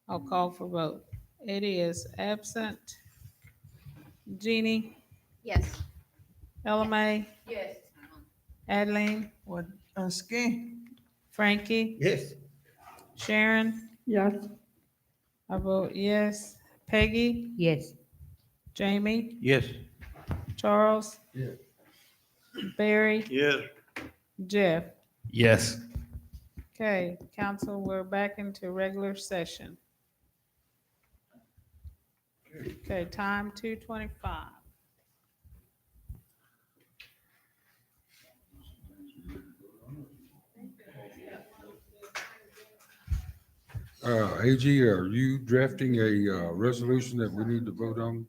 I'll call for vote. Eddie is absent. Jeannie, Yes. Ella May, Yes. What, Adeline, Frankie, Yes. Sharon, Yes. I vote yes. Peggy, Yes. Jamie, Yes. Charles, Yes. Barry, Yes. Jeff. Yes. Okay, council, we're back into regular session. Okay, time 2:25. AG, are you drafting a resolution that we need to vote on?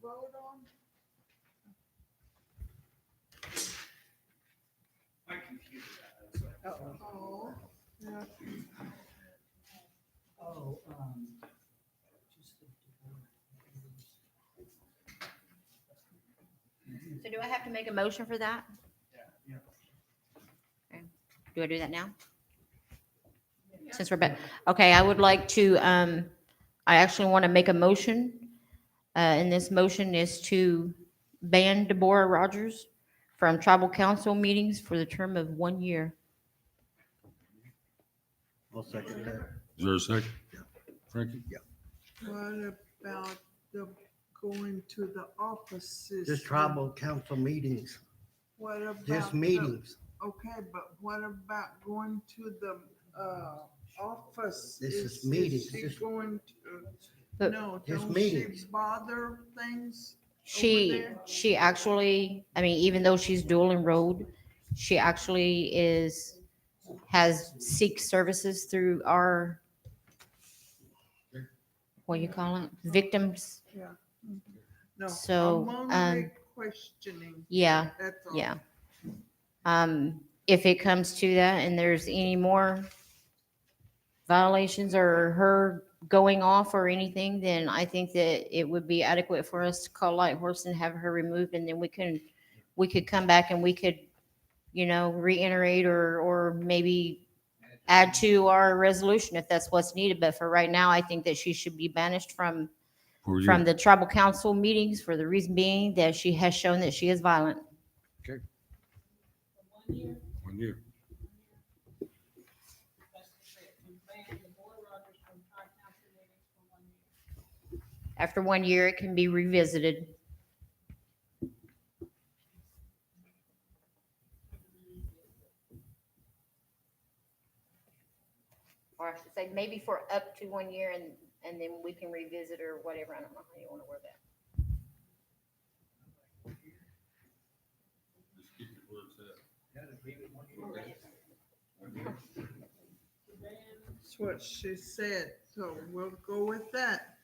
Oh, yeah. So do I have to make a motion for that? Okay. Do I do that now? Since we're back, okay, I would like to, I actually want to make a motion. And this motion is to ban Deborah Rogers from tribal council meetings for the term of 1 year. I'll second that. Is there a second? Frankie? What about the going to the offices? Just tribal council meetings, What about? just the- meetings. Okay, but what about going to the, office? This is meetings, she this- going to, But- no, Just don't she meetings. bother things? She actually, I mean, even though she's dual enrolled, she actually has seek services through our what you call it, victims. Yeah. No, So, I'm only questioning. Yeah, That's all. yeah. If it comes to that and there's any more violations or her going off or anything, then I think that it would be adequate for us to call Light Horse and have her removed, and then we could come back and we could, reiterate or maybe add to our resolution if that's what's needed. But for right now, I think that she should be banished from For you. the tribal council meetings for the reason being that she has shown that she is violent. Okay. 1 year. After 1 year, it can be revisited. Or I should say, maybe for up to 1 year, and then we can revisit or whatever. I don't know how you want to word that. That's what she said, so we'll go with that.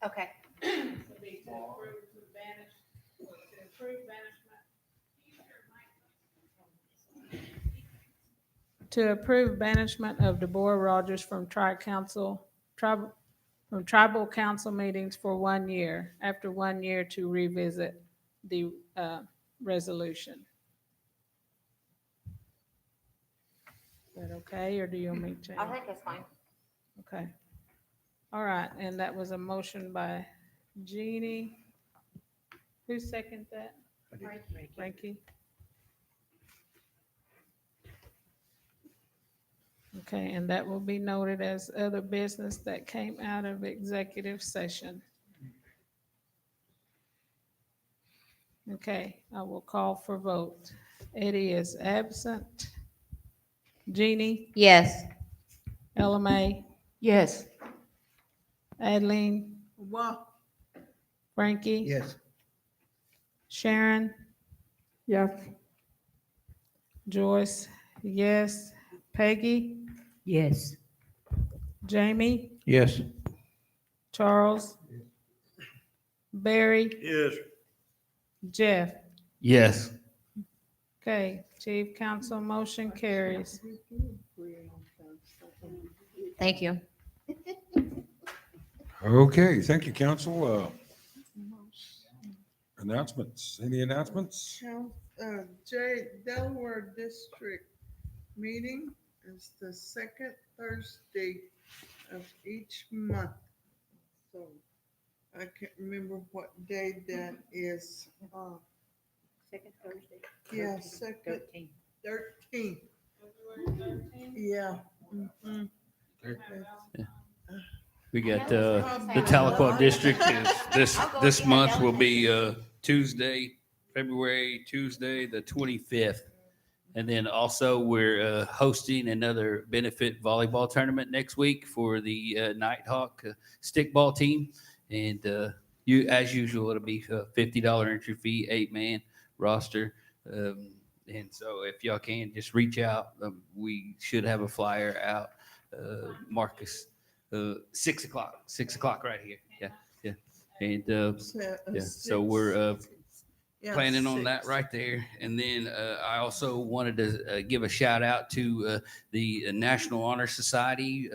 Okay. To approve banishment of Deborah Rogers from tribal council meetings for 1 year, after 1 year to revisit the resolution. Is that okay, or do you want me to? I think that's fine. Okay. All right, and that was a motion by Jeannie. Who seconded that? Frankie. Okay, and that will be noted as other business that came out of executive session. Okay, I will call for vote. Eddie is absent. Jeannie? Yes. Ella May? Yes. Adeline? Well, Frankie? Yes. Sharon? Yes. Joyce? Yes. Peggy? Yes. Jamie? Yes. Charles? Barry? Yes. Jeff? Yes. Okay, Chief Council motion carries. Thank you. Okay, thank you, council. Announcements, any announcements? Delaware District meeting is the second Thursday of each month. So I can't remember what day that is. Second Thursday. Yeah, second, 13th. Yeah. Mhm. We got, the the Tahlequah District is, this month will be, Tuesday, the 25th. And then also we're, hosting another benefit volleyball tournament next week for the, Nighthawk stickball team. And, as usual, it'll be a $50 entry fee, 8-man roster. And so if y'all can, just reach out. We should have a flyer out, Marcus. 6 o'clock right here. Yeah. And, yeah, so we're, planning on that right there. And then I also wanted to give a shout out to the National Honor Society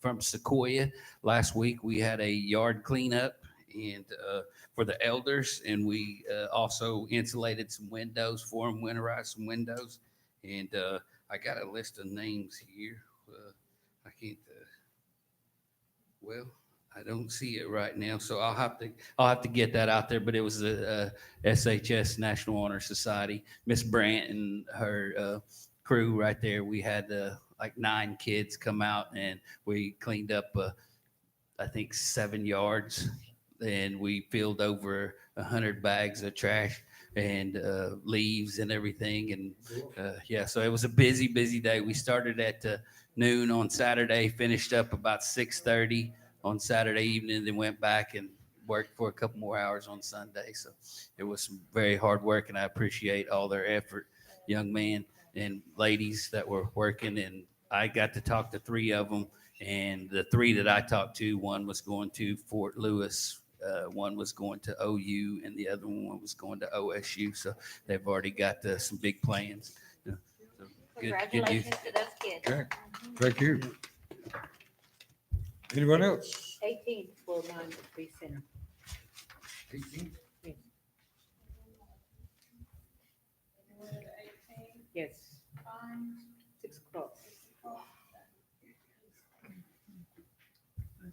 from Sequoia. Last week we had a yard cleanup and for the elders, and we also insulated some windows for them, winterized some windows. And I got a list of names here. I can't. Well, I don't see it right now, so I'll have to get that out there. But it was a SHS National Honor Society. Miss Brandt and her crew right there. We had like 9 kids come out, and we cleaned up I think 7 yards, and we filled over 100 bags of trash and leaves and everything. And yeah, so it was a busy day. We started at noon on Saturday, finished up about 6:30 on Saturday evening, then went back and worked for a couple more hours on Sunday. So it was some very hard work, and I appreciate all their effort, young men and ladies that were working. And I got to talk to 3 of them, and the 3 that I talked to, one was going to Fort Lewis, one was going to OU, and the other one was going to OSU. So they've already got some big plans. So good news. Congratulations to those kids. Okay, thank you. Anyone else? 18th for mine to be center. 18? Yes. 6 o'clock. I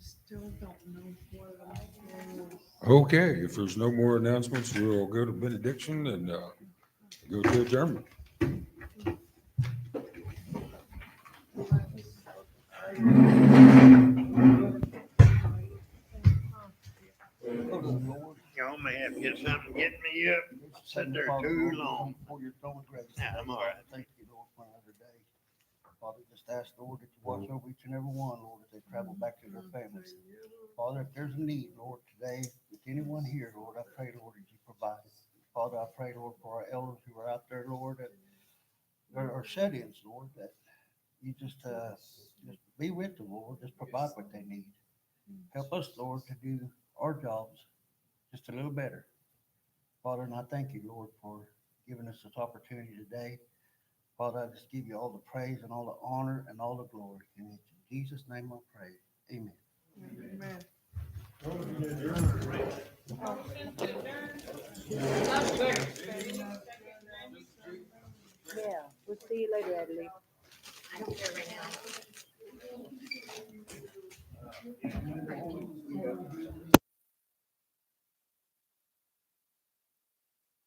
still don't know what I'm doing. Okay, if there's no more announcements, we'll go to benediction and go to adjournment. Y'all may have to get something getting me up. Sat there too long. Nah, I'm all right. Thank you, Lord, for another day. Father, just ask, Lord, that you watch over each and every one, Lord, as they travel back to their families. Father, if there's a need, Lord, today, with anyone here, Lord, I pray, Lord, that you provide it. Father, I pray, Lord, for our elders who are out there, Lord, that there are shut-ins, Lord, that you just be with them, Lord, just provide what they need. Help us, Lord, to do our jobs just a little better. Father, and I thank you, Lord, for giving us this opportunity today. Father, I just give you all the praise and all the honor and all the glory. In Jesus' name I pray. Amen. Amen. Yeah, we'll see you later, Adelaide. I don't care right now.